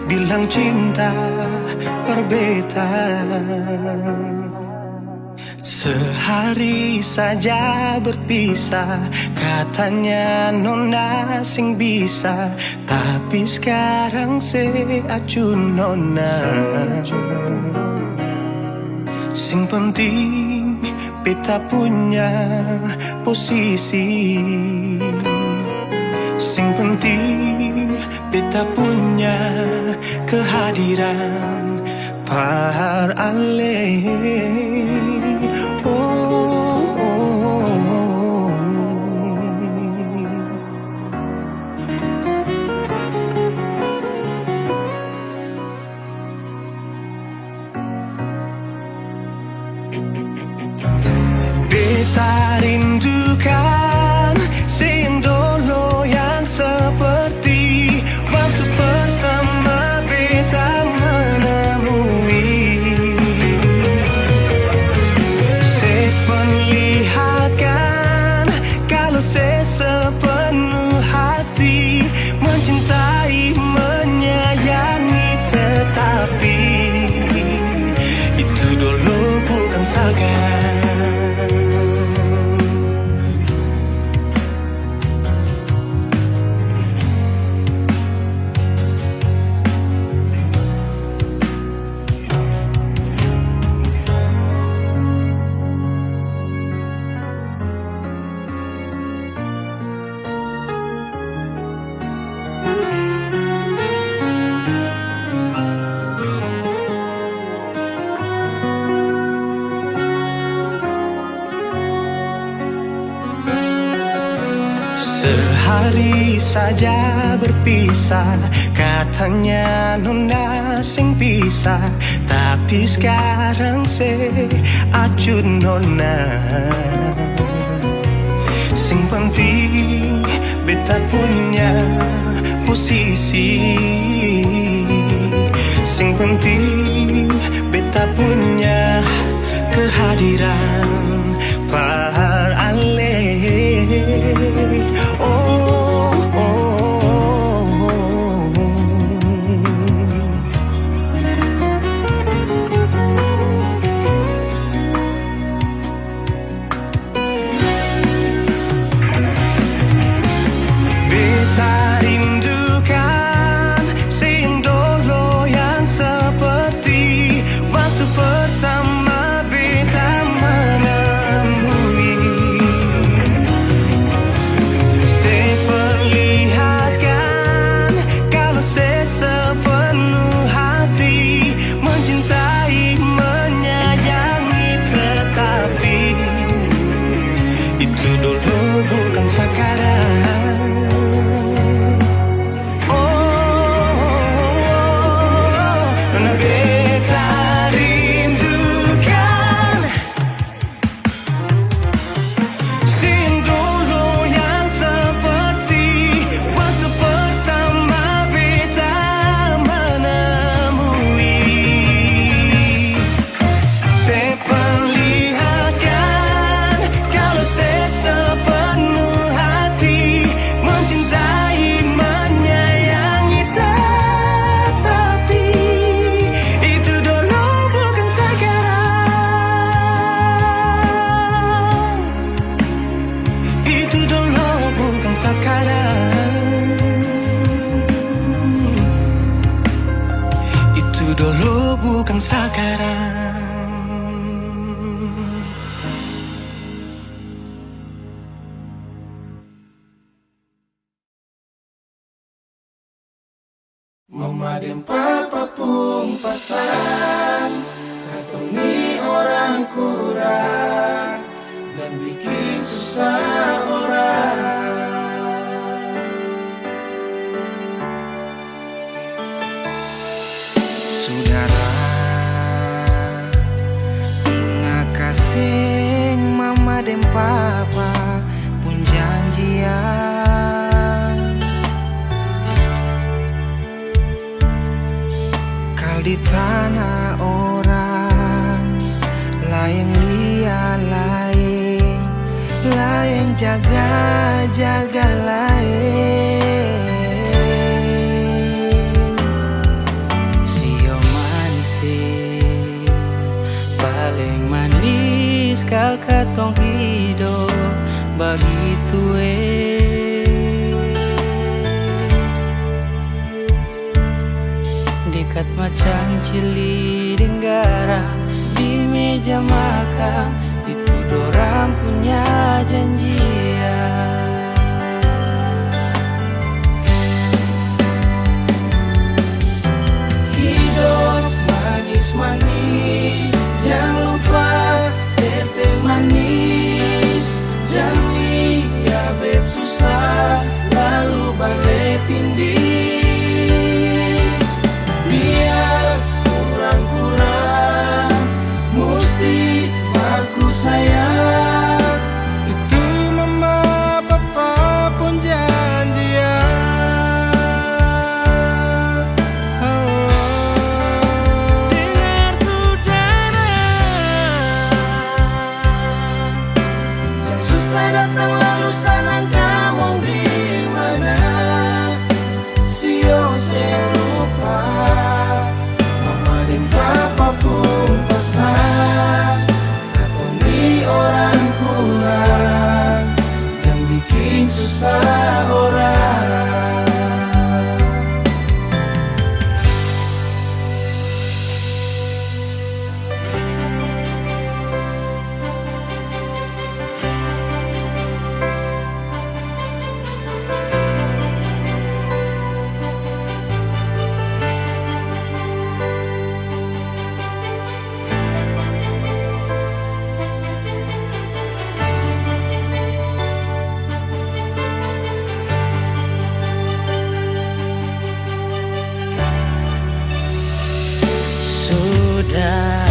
bilang cinta berbeda, sehari saja berpisah, katanya nona sing bisa, tapi sekarang se acun nona. Sing penting beta punya posisi, sing penting beta punya kehadiran par ale. Beta rindukan sing dulu yang seperti waktu pertama beta menemui. Seperlihatkan kalau sepenuh hati mencintai, menyayangi, tetapi itu dulu bukan sekarang. Sehari saja berpisah, katanya nona sing bisa, tapi sekarang se acun nona. Sing penting beta punya posisi, sing penting beta punya kehadiran par ale. Mama dan papa pun pasang, katong ni orang kurang, jangan bikin susah orang. Saudara, ingat kasih mama dan papa pun janjian. Kal di tanah orang lain liat lain, lain jaga lain. Sio manis paling manis kal katong hidup begitu dekat macam cili denggara di meja makan, itu dorang punya janjian. Hidup manis-manis, jangan lupa tete manis. Jangan lihat bet susah, lalu balik tindis. Biar kurang-kurang, mesti bagus sayang. Itu mama papa pun janjian. Dengar saudara, jam susah datang lalu senang kamu di mana. Sio lupa, mama dan papa pun pesan, katong ni orang kurang, jangan bikin susah orang. Saudara,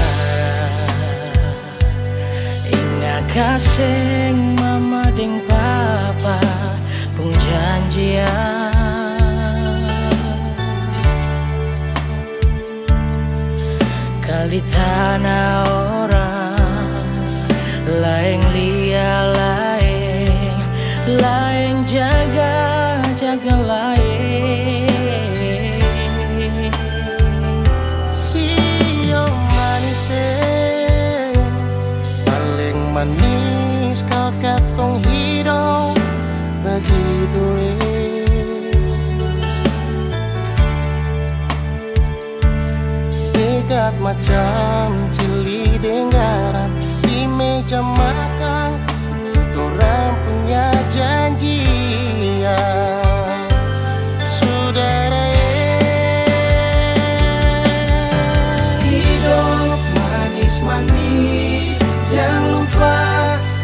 ingat kasih mama dan papa pun janjian. Kali tanah orang lain liat lain, lain jaga lain. Sio manis paling manis kal katong hidup begitu dekat macam cili denggara di meja makan, itu orang punya janjian. Saudara, hidup manis-manis, jangan lupa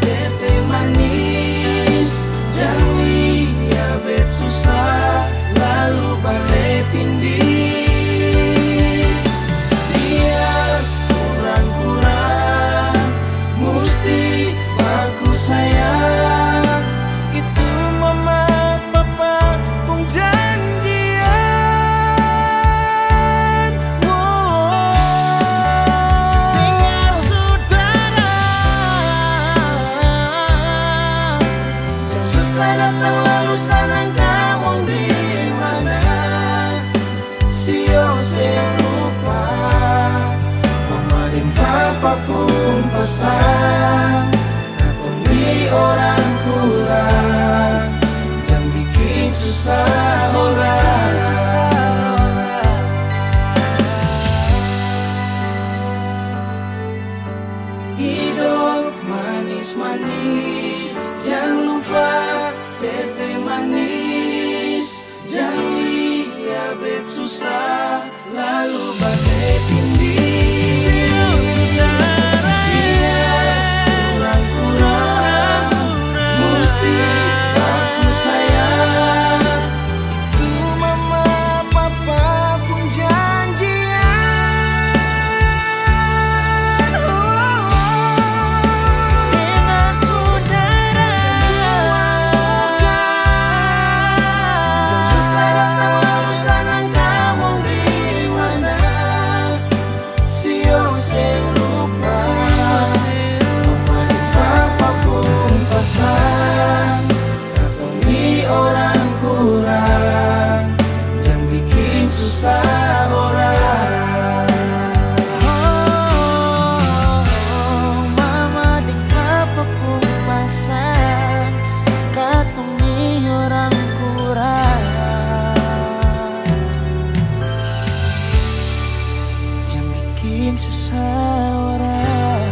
tete manis. Jangan lihat bet susah, lalu balik tindis. Biar kurang-kurang, mesti bagus sayang. Itu mama papa pun janjian. Dengar saudara, jam susah datang lalu senang kamu di mana. Sio lupa, mama dan papa pun pesan, katong ni orang kurang, jangan bikin susah orang. Hidup manis-manis, jangan lupa tete manis. Jangan lihat bet susah lalu bagai tindih. Kurang-kurang mesti aku sayang. Tuh mama papa pun janjian Dengan saudara. susah datang lalu sanang kamu di mana. Sio sing lupa mama dan papa pun pasang. Katongi orang kurang jangan bikin susah orang. Mama dan papa pun pasang. Katongi orang kurang jangan bikin susah orang.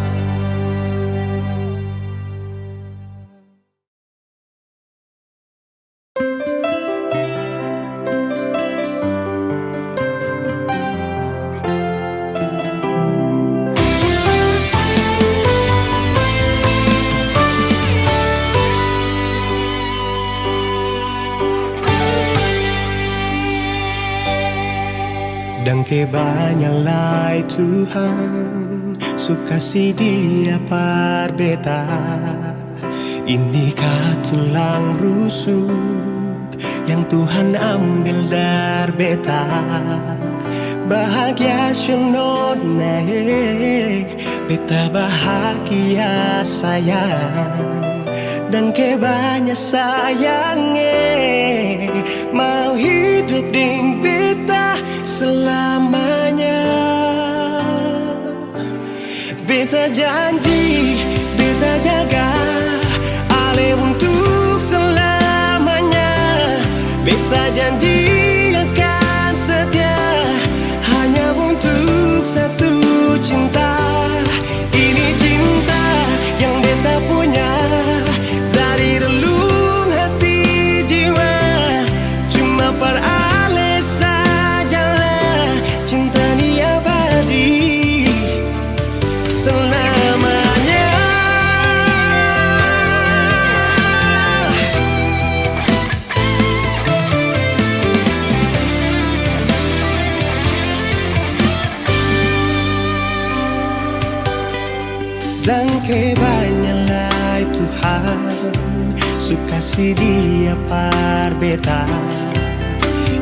Dan kebanyalah Tuhan suka si dia par beta. Inikah tulang rusuk yang Tuhan ambil dari beta. Bahagia senod naik, beta bahagia sayang. Dan kebanyak sayangnya mau hidup ding beta selamanya. Beta janji, beta jaga ale untuk selamanya. Beta janji akan setia hanya untuk satu cinta. Ini cinta yang beta punya dari relung hati jiwa. Cuma per ale sajalah cinta ni abadi selamanya. Dan kebanyalah Tuhan suka si dia par beta.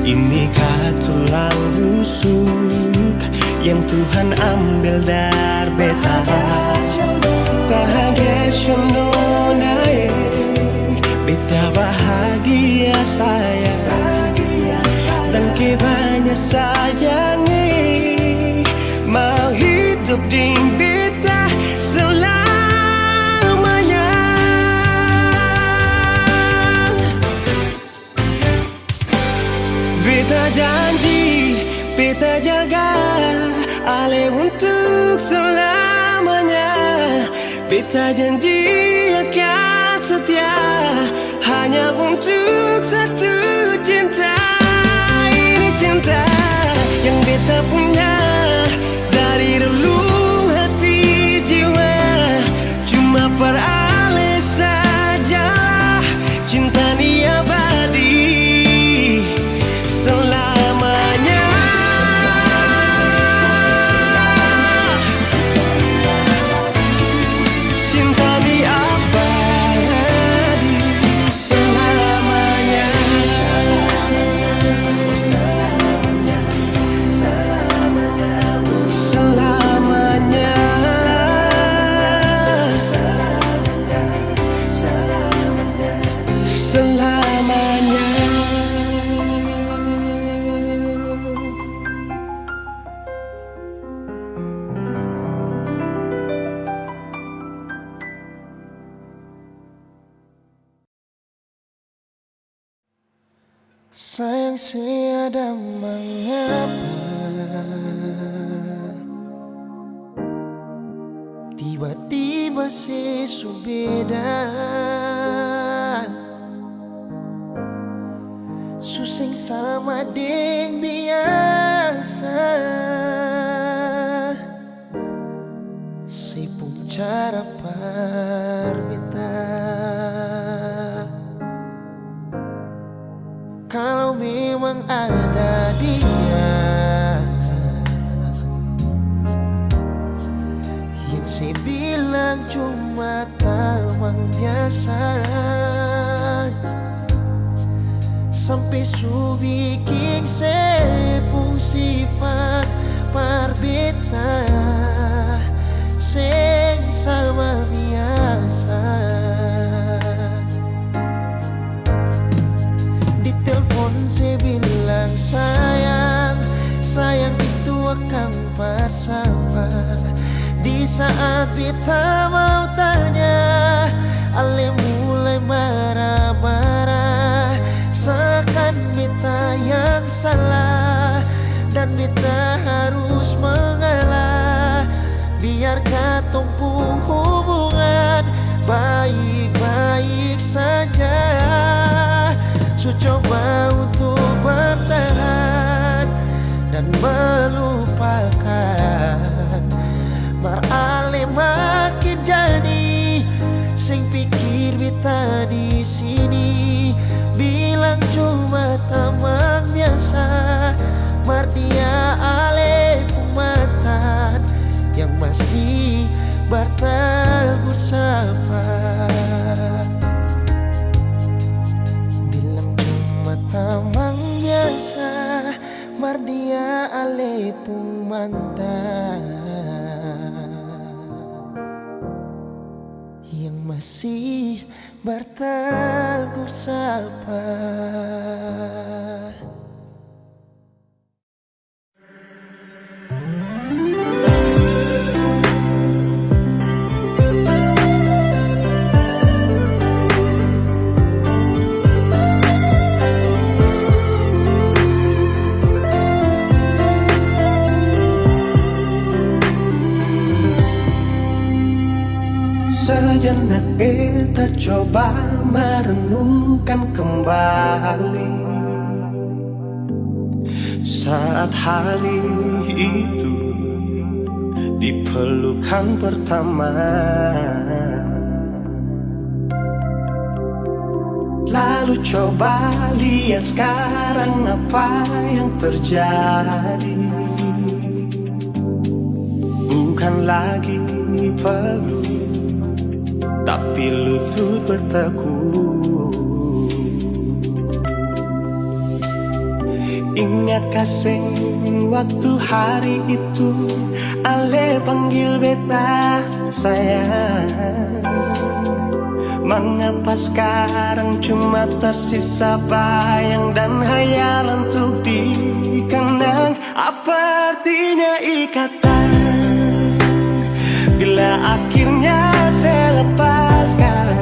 Inikah tulang rusuk yang Tuhan ambil dari beta. Bahagia senonai, beta bahagia sayang. Dan kebanyak sayangnya mau hidup ding beta selamanya. Beta janji, beta jaga ale untuk selamanya. Beta janji akan setia hanya untuk satu cinta. Ini cinta yang beta punya dari relung hati jiwa. Cuma per ale sajalah cinta ni abadi selamanya. Cinta ni abadi selamanya. Selamanya. Selamanya. Sayang tiada mengapa tiba-tiba sesubeda. Susing sama deng biar bicara Parvita. Kalau memang ada dia yang saya bilang cuma tamang biasa, sampai su bikin sepung sifat Parvita sing sama biasa. Di telepon saya bilang sayang, sayang itu akan bersama. Di saat beta mau tanya, Ale mulai marah-marah, seakan beta yang salah dan beta harus mengalah. Biar katong pun hubungan baik-baik saja. Su coba untuk bertahan dan melupakan, marale makin jadi sing pikir beta di sini bilang cuma tamang biasa. Mar dia ale mantan yang masih bertegur sapa. Bilang cuma tamang biasa, mar dia ale pun mantan yang masih bertegur sapa. Sejenak kita coba merenungkan kembali saat hari itu di pelukan pertama. Lalu coba lihat sekarang apa yang terjadi. Bukan lagi peluk, tapi lutut bertekuk. Ingat kasih waktu hari itu Ale panggil beta sayang. Mengapa sekarang cuma tersisa bayang dan hayalan untuk dikenang? Apa artinya ikatan bila akhirnya saya lepaskan?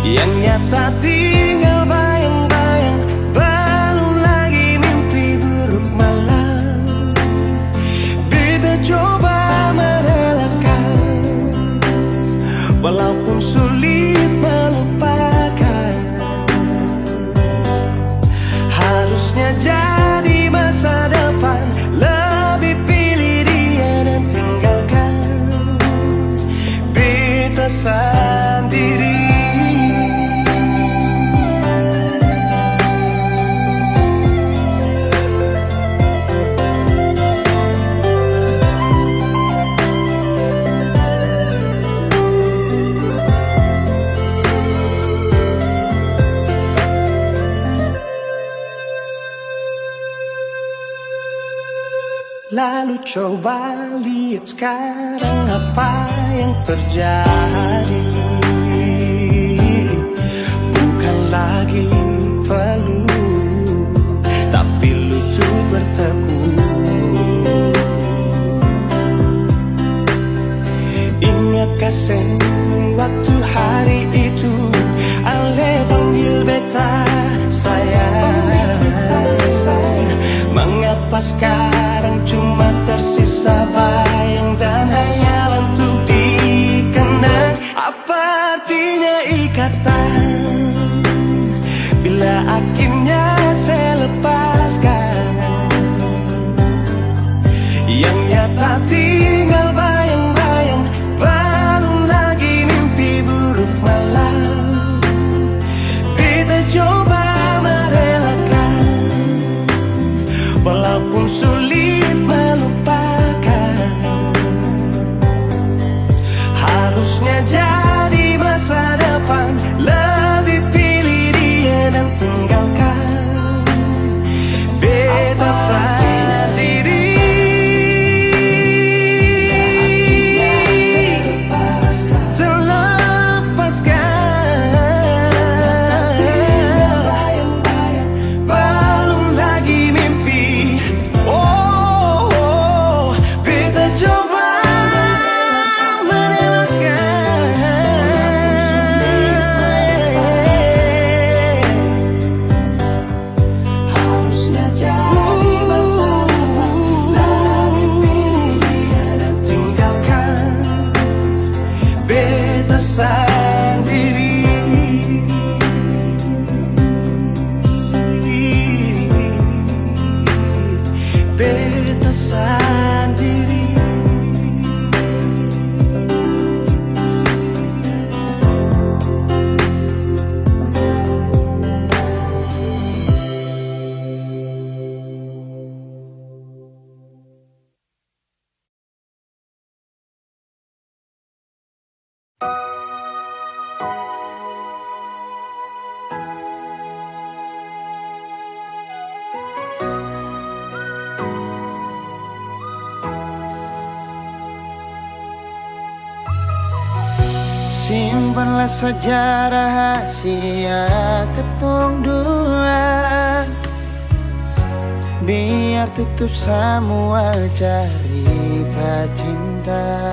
Yang nyata tinggal bayang-bayang, belum lagi mimpi buruk malam. Beta coba merelakan, walaupun sulit melupakan. Harusnya jadi masa depan, lebih pilih dia dan tinggalkan beta sendiri. Lalu coba lihat sekarang apa yang terjadi. Bukan lagi peluk, tapi lutut bertekuk. Ingat kasih waktu hari itu Ale panggil beta sayang. Mengapa sekarang cuma tersisa bayang dan hayalan untuk dikenang? Apa artinya ikatan bila akhirnya saya lepaskan? Yang nyata tinggal bayang sendiri. Beta sendiri. Simpanlah saja rahasia ketong dua, biar tutup semua cerita cinta.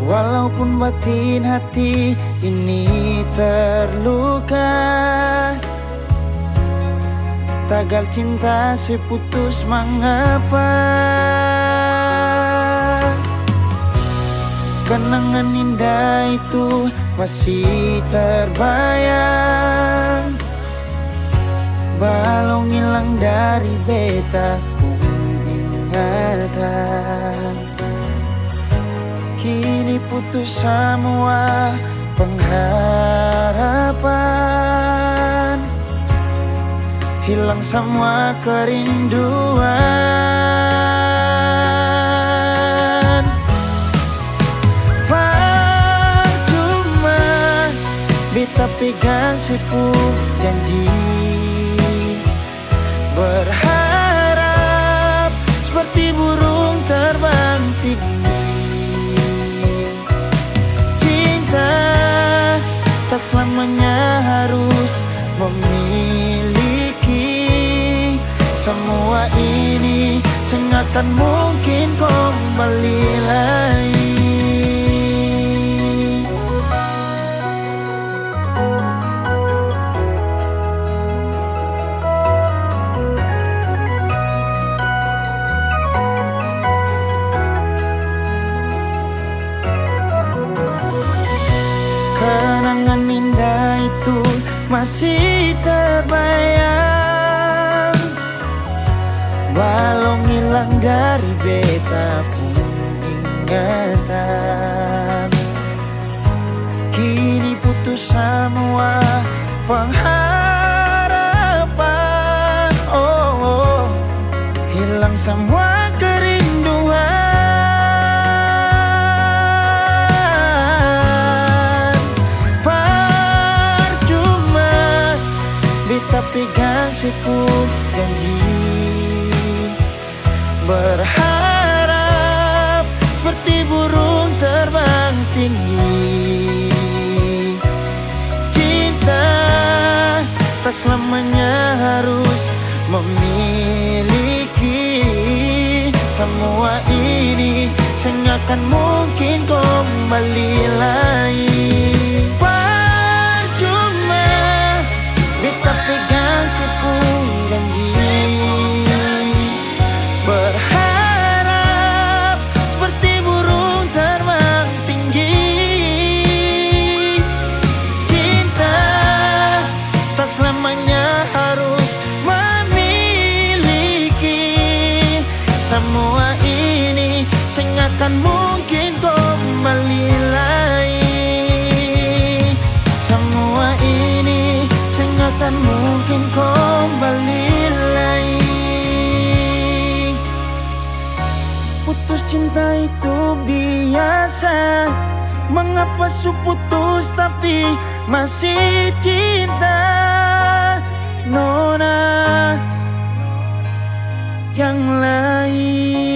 Walaupun batin hati ini terluka, tagal cinta seputus mengapa. Kenangan indah itu masih terbayang, balong hilang dari beta pun ingatan. Kini putus semua pengharapan, hilang semua kerinduan. Beta pegang sepuh janji, berharap seperti burung terbang tinggi. Cinta tak selamanya harus memiliki, semua ini sengakan mungkin kembali lagi. Kenangan indah itu masih terbayang, balong hilang dari beta pun ingatan. Kini putus semua pengharapan, hilang semua kerinduan. Beta pegang sepuh janji, berharap seperti burung terbang tinggi. Cinta tak selamanya harus memiliki, semua ini sengakan mungkin kembali lagi. Beta pegang sepuh janji, berharap seperti burung terbang tinggi. Cinta tak selamanya harus memiliki, semua ini sengakan mungkin kembali lagi. Semua ini akan mungkin kembali lagi. Putus cinta itu biasa, mengapa su putus tapi masih cinta. Nona yang lain.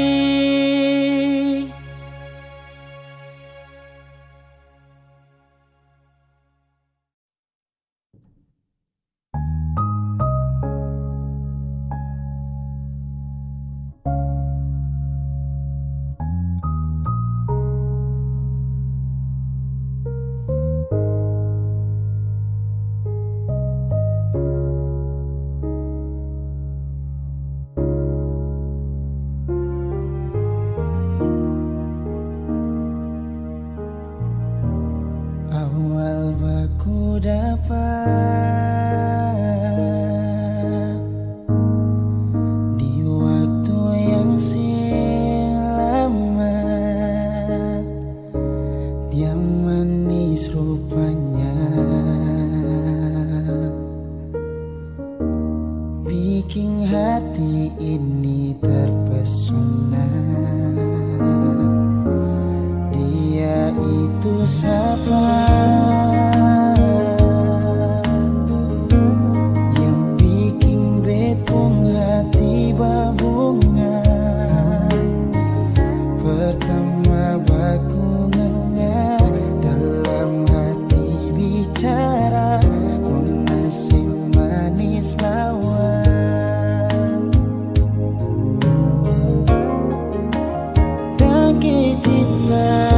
awal baku dapat di waktu yang selama, dia manis rupanya, bikin hati ini terpesona. Dia itu siapa yang bikin betung hati berbunga? Pertama baku ngena dalam hati bicara, nasi manis lawan daki cinta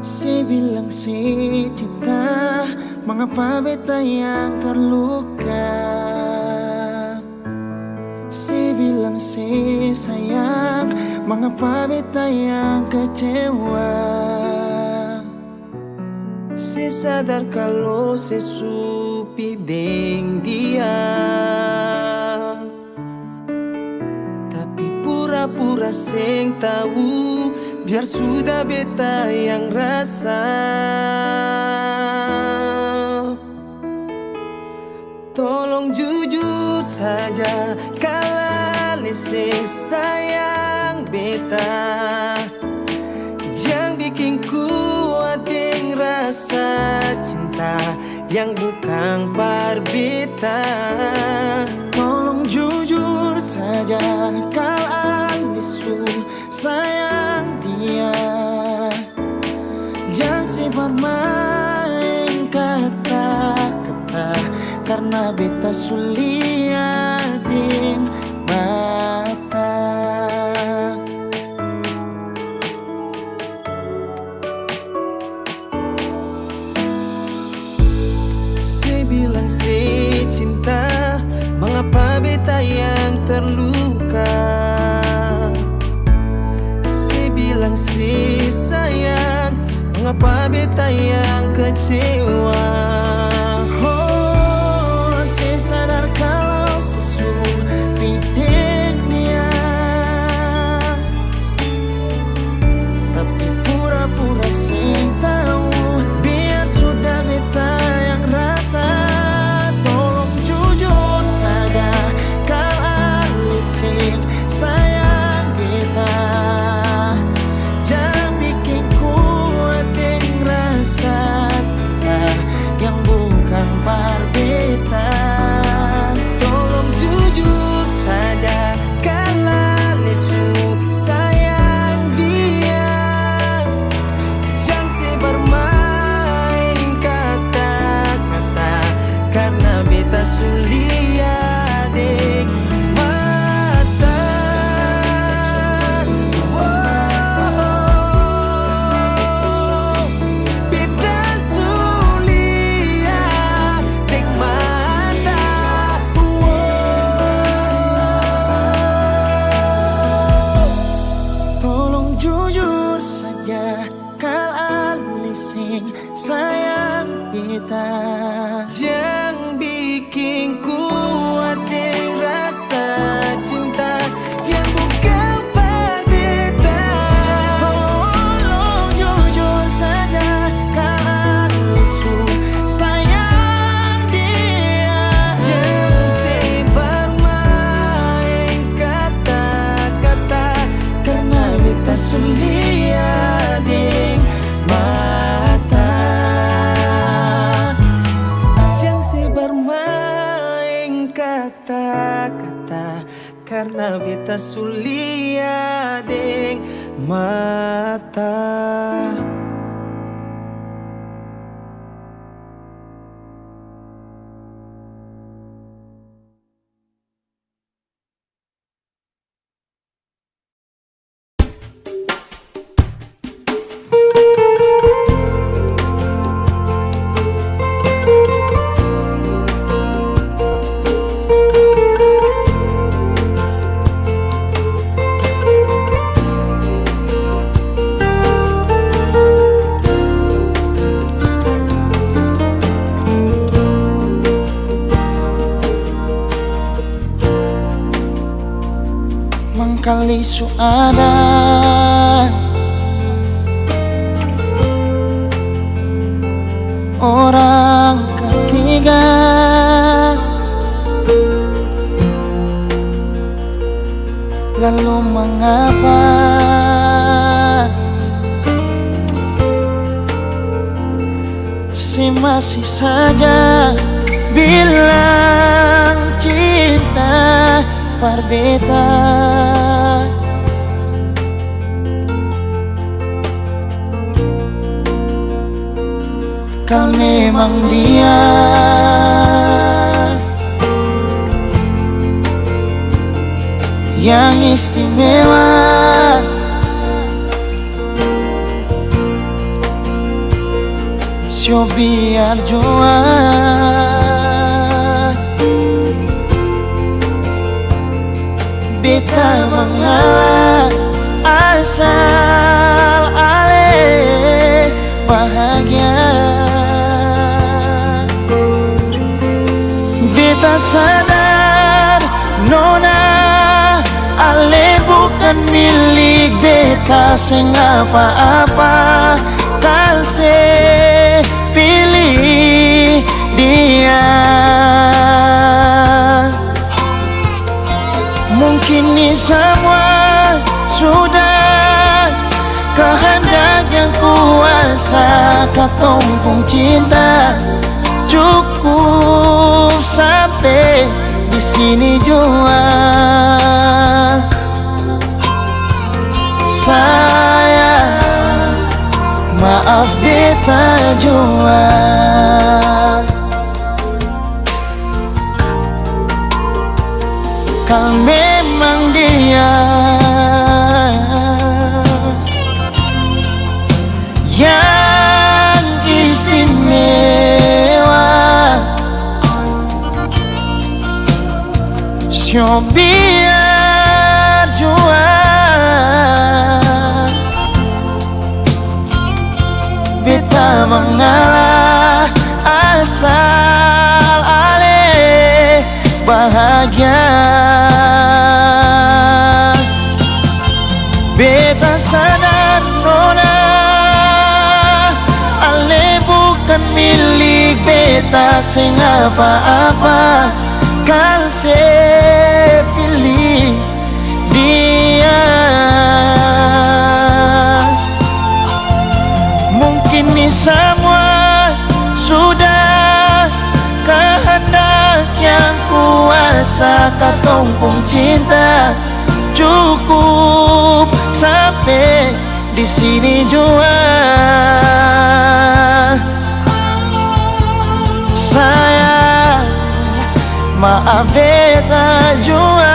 Si bilang si cinta, mengapa beta yang terluka? Si bilang si sayang, mengapa beta yang kecewa? Si sadar kalau sesupi deng dia, tapi pura-pura seng tahu, biar sudah beta yang rasa. Tolong jujur saja kalau seng sayang beta, jangan bikin kuat deng rasa cinta yang bukan par beta. Tolong jujur saja kalau bisu sayang dia, jangan sifat main kata-kata, karena beta sulia di mata. Si bilang si cinta, mengapa beta yang terluka? Si bilang si sayang, mengapa beta yang kecewa? Oh, si sadar kalau sesupi deng dia, tapi pura-pura sing tahu, biar sudah beta yang rasa. Tolong jujur saja kalau sing sayang beta, jangan bikin kuat deng rasa cinta yang bukan par beta. Tolong jujur saja kalau lesu sayang dia, jangan sebar main kata-kata, karena beta sulia deng mata. Beta sulia deng mata. Tolong jujur saja kalau sing sayang beta, Jangan bikin kuat deng rasa cinta yang bukan par beta. tolong jujur saja kalau su sayang dia, Jangan sebar main kata-kata, karena beta sulia deng mata. jangan sebar main kata-kata, karena beta sulia deng mata. Mangkali su ada orang ketiga, lalu mengapa si masih saja bilang cinta par beta? Kau memang dia yang istimewa, Sio biar jua beta mengalah asal ale bahagia. Beta sadar nona ale bukan milik beta sing apa-apa. Kalse pilih dia. Mungkin ini semua sudah kehendak yang kuasa. Katompong cinta cukup sampai di sini jua. Sayang, maaf beta jua. Kalau memang dia yang istimewa, sio biar jua beta mengalah asal ale bahagia. Beta sadar nona ale bukan milik beta sing apa-apa. Kalse pilih dia. Mungkin ini semua sudah kehendak yang kuasa. Katompong cinta cukup sampai di sini jua. Sayang, maaf beta jua.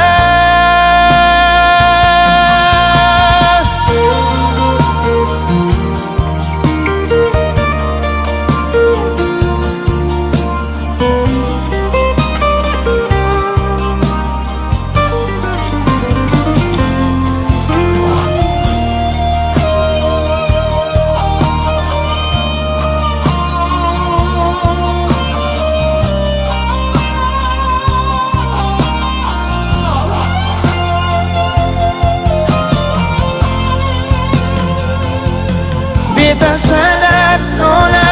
Beta sadar nona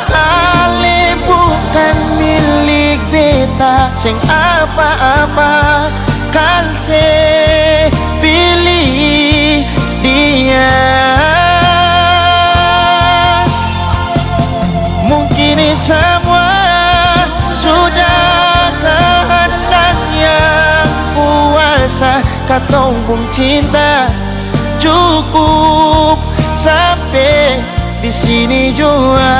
ale bukan milik beta sing apa-apa. Kalse pilih dia. Mungkin ini semua sudah kehendak yang kuasa. Katompong cinta cukup sampai di sini jua.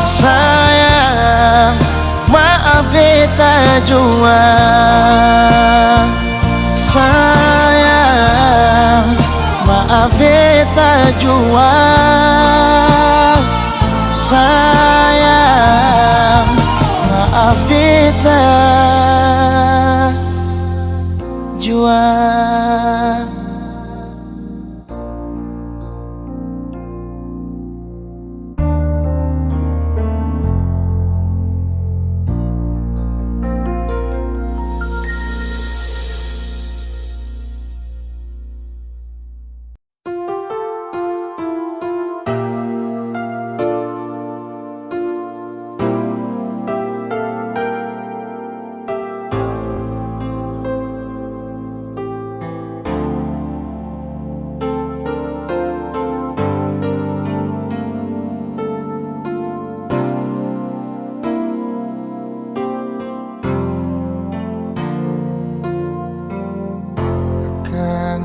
Sayang, maaf beta jua. Sayang, maaf beta jua. Sayang, maaf beta jua.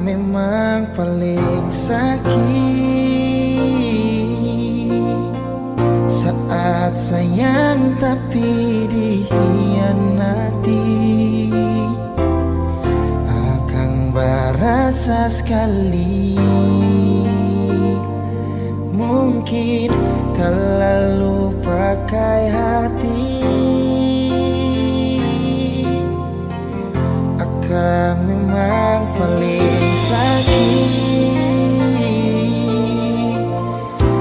Memang paling sakit saat sayang tapi dikhianati. Akang berasa sekali mungkin terlalu pakai hati, akan memang paling sakit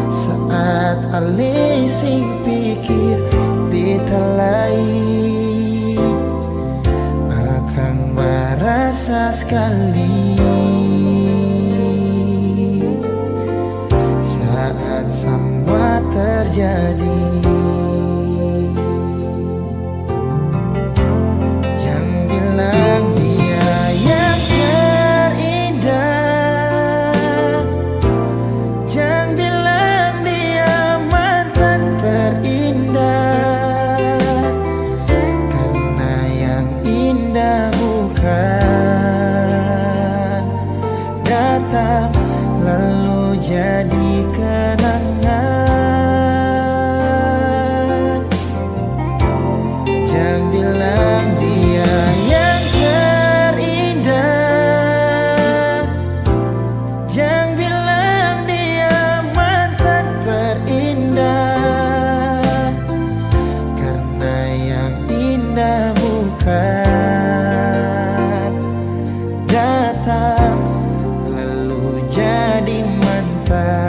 saat alih sing pikir beta lain akan berasa sekali saat semua terjadi. Jangan bilang dia yang terindah, jangan bilang dia mantan terindah, karena yang indah bukan datang lalu jadi kenangan. Jangan bilang dia yang terindah, jangan bilang dia mantan terindah, karena yang indah bukan datang lalu jadi mantan.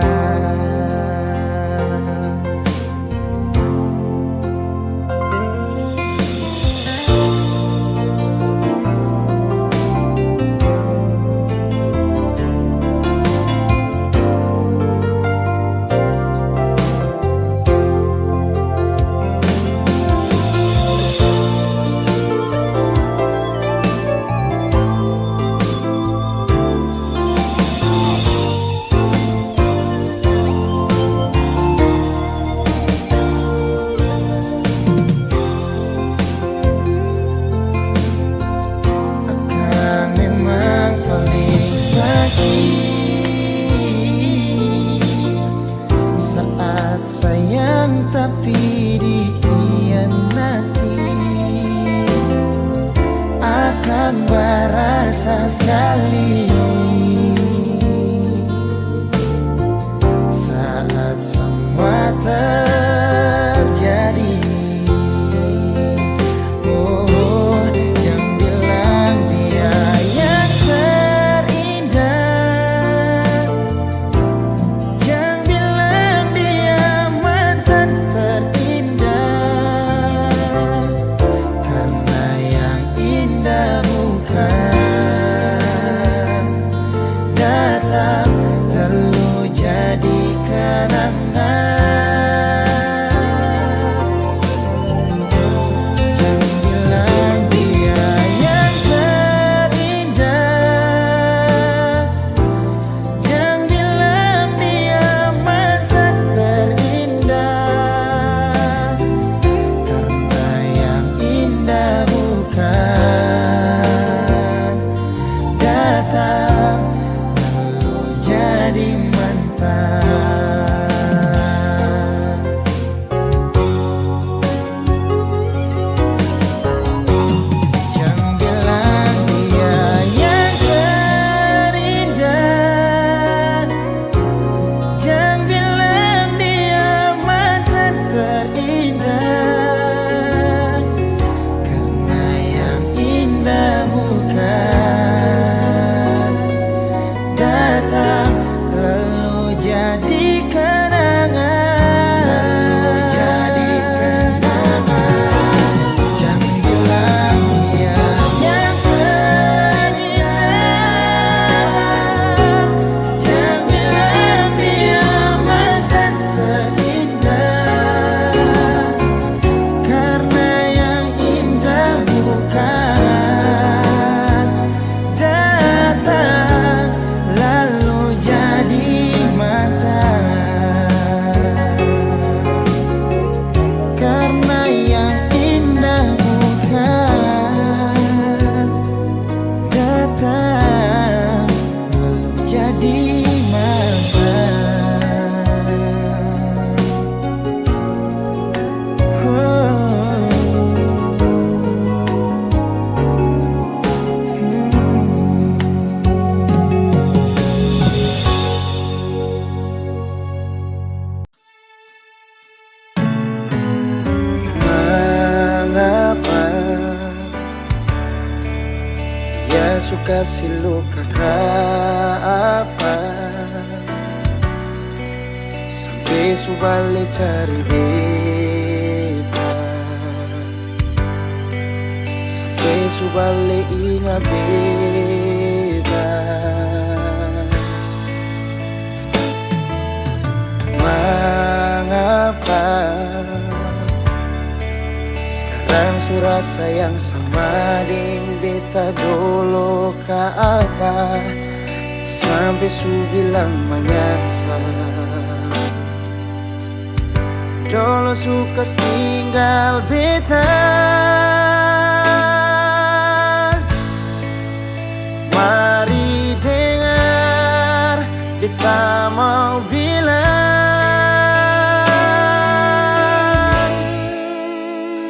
kasih luka ka apa sampai su bale cari beta, sampai su bale ingat beta. Mengapa sekarang su rasa yang sama deng beta dulu ka apa sampai su bilang menyesal. Dulu suka tinggal beta, mari dengar beta mau bilang,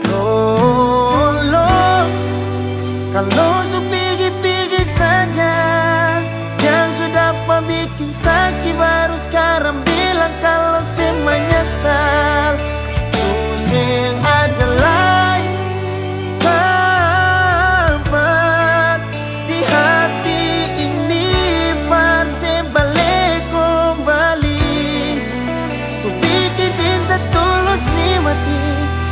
tolong kalau su pergi-pergi saja, yang sudah bikin sakit baru sekarang bilang kalau saya menyesal. Susah adalah tempat di hati ini pasti balik kembali. Su bikin cinta tulus nikmati,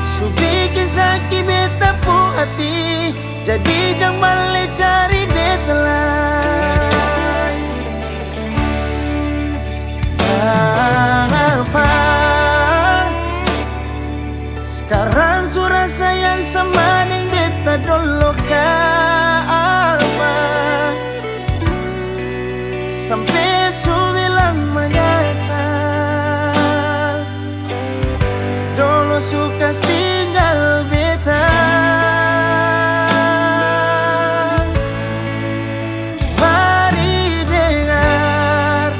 su bikin sakit beta pu hati, jadi jangan balik cari beta lain. Mengapa sekarang su rasa yang sama ning beta dulu ka apa sampai su bilang menyesal. Dulu suka tinggal beta, mari dengar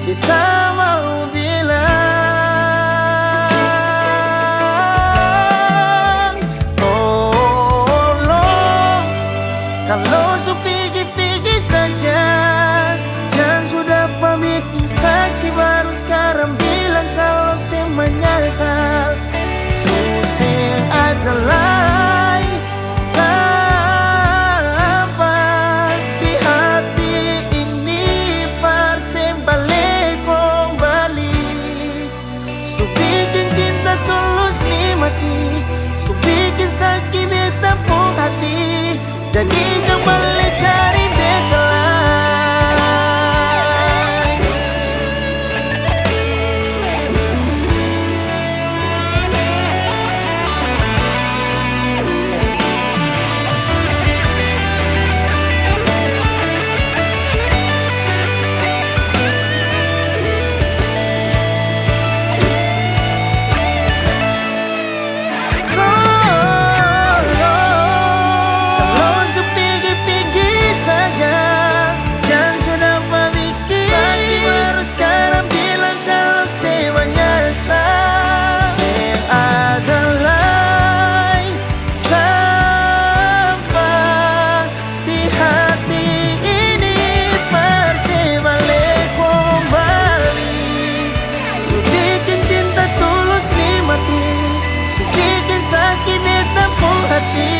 beta mau bilang, tolong kalau su pergi-pergi saja, jangan sudah bikin sakit baru sekarang bilang kalau saya menyesal. Susah adalah apa di hati ini pasti balik kembali. Su bikin cinta tulus nikmati, su bikin sakit beta pu hati, jadi jangan balik cari beta lain. Sakit beta pu hati,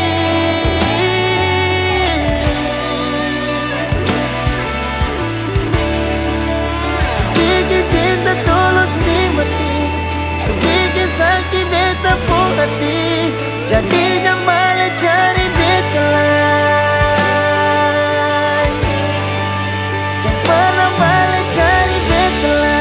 su bikin cinta tulus nikmati, su bikin sakit beta pu hati, jadi jangan balik cari beta lain, jangan pernah balik cari beta lain.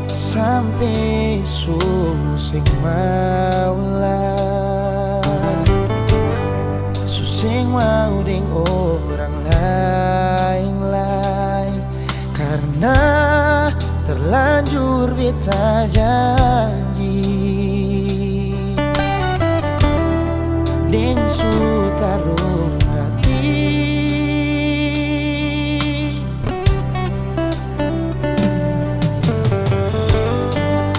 Sampai susing maulah, susing mau ding orang lain karena banjur beta janji deng su tarung hati,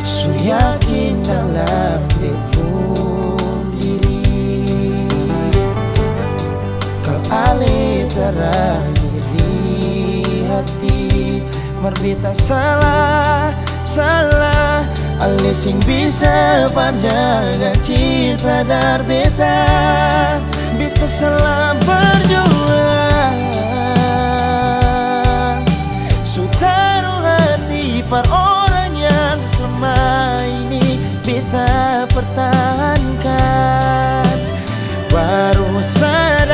su yakin dalam betul diri, kal ale terakhir di hati, marbeta salah ale sing bisa parjaga cinta dar beta salah berjuang, su taruh hati par orang yang selama ini beta pertahankan, baru sadar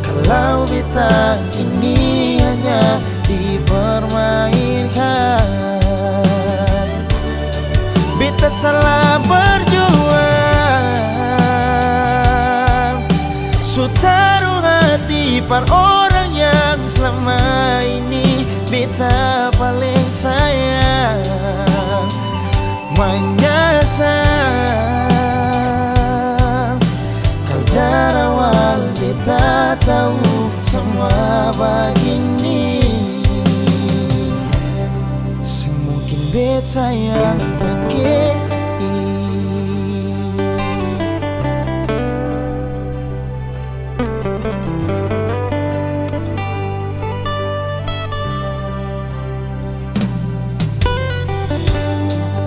kalau beta ini hanya dipermainkan. Beta salah berjuang, su taruh hati par orang yang selama ini beta paling sayang, menyesal kal dari awal beta tahu semua begini. Semungkin beta yang pakai hati,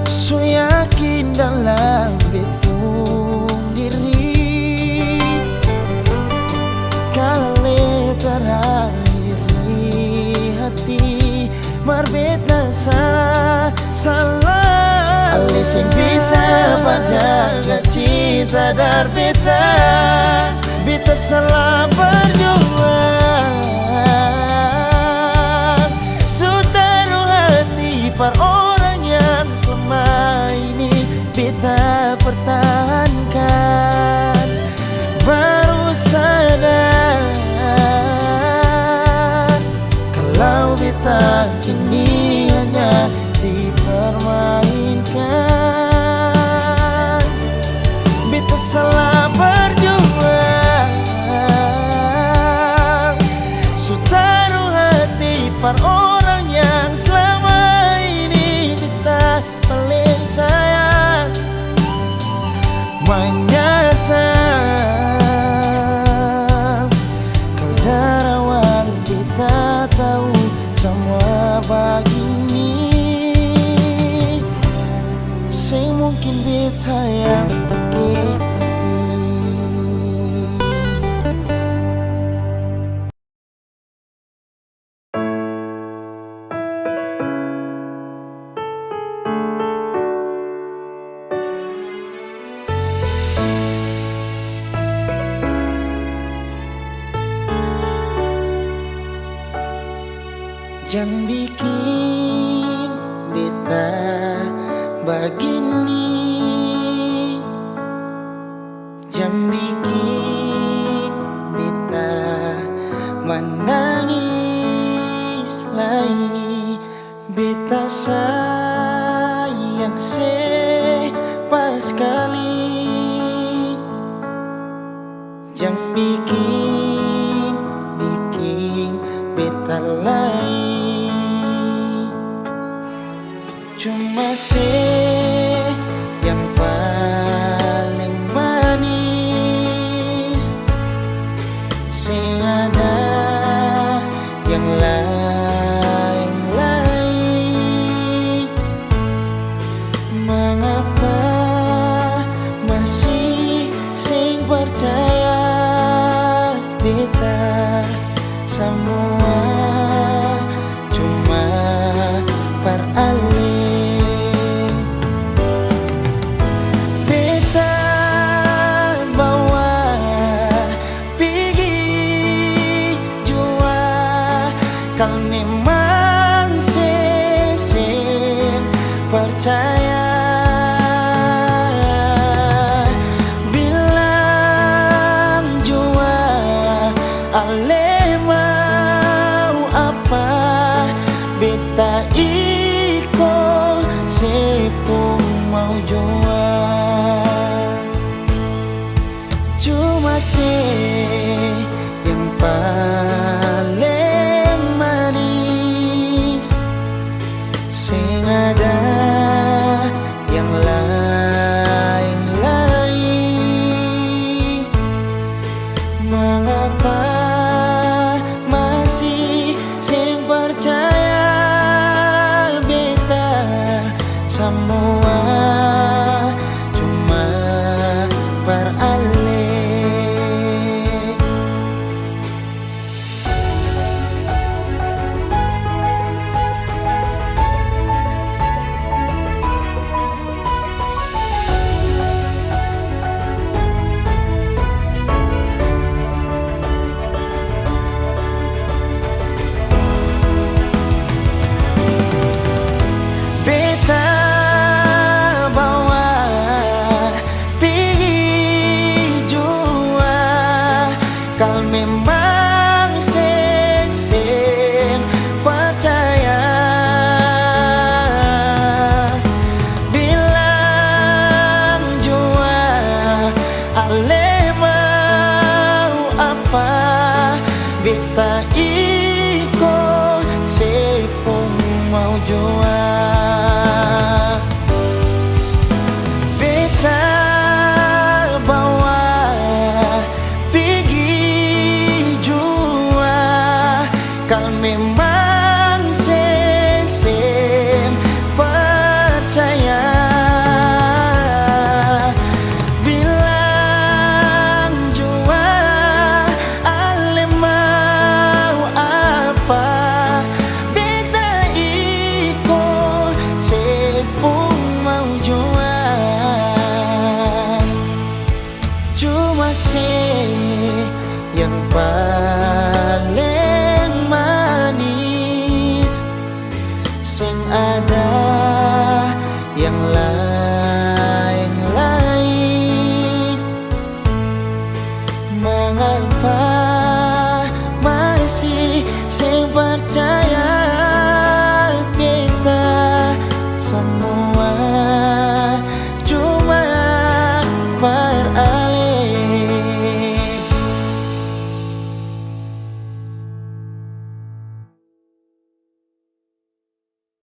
su yakin dalam betul diri, kali terakhir di hati, marbeta salah ale sing bisa parjaga cinta dar beta salah berjuang, su taruh hati par orang yang selama ini beta pertahankan, baru sadar kalau beta kini hanya dipermainkan. Beta salah berjuang, su taruh hati par orang yang selama ini beta paling sayang, menyesal kal dari awal beta tahu semua begini. Sing mungkin beta yang pakai hati. Jangan bikin beta begini, jangan bikin beta menangis lagi. Beta sayang pas sekali, jangan bikin beta lain. Cuma yang paling manis, sing ada yang lain-lain. Mengapa masih sing percaya beta semua cuma peralih. Kal memang sesing percaya, bilang jua ale mau apa iko sepung mau jual. Cuma yang paling manis, sing ada yang lain-lain. Mengapa masih sing percaya beta semua cuma peralih. Kal memang seseng percaya, bilang jua ale mau apa, beta iko sepung mau jua. Beta bawa kal memang sesem percaya, bilang jua ale mau apa, beta iko sepung mau jua. Cuma yang paling manis sing ada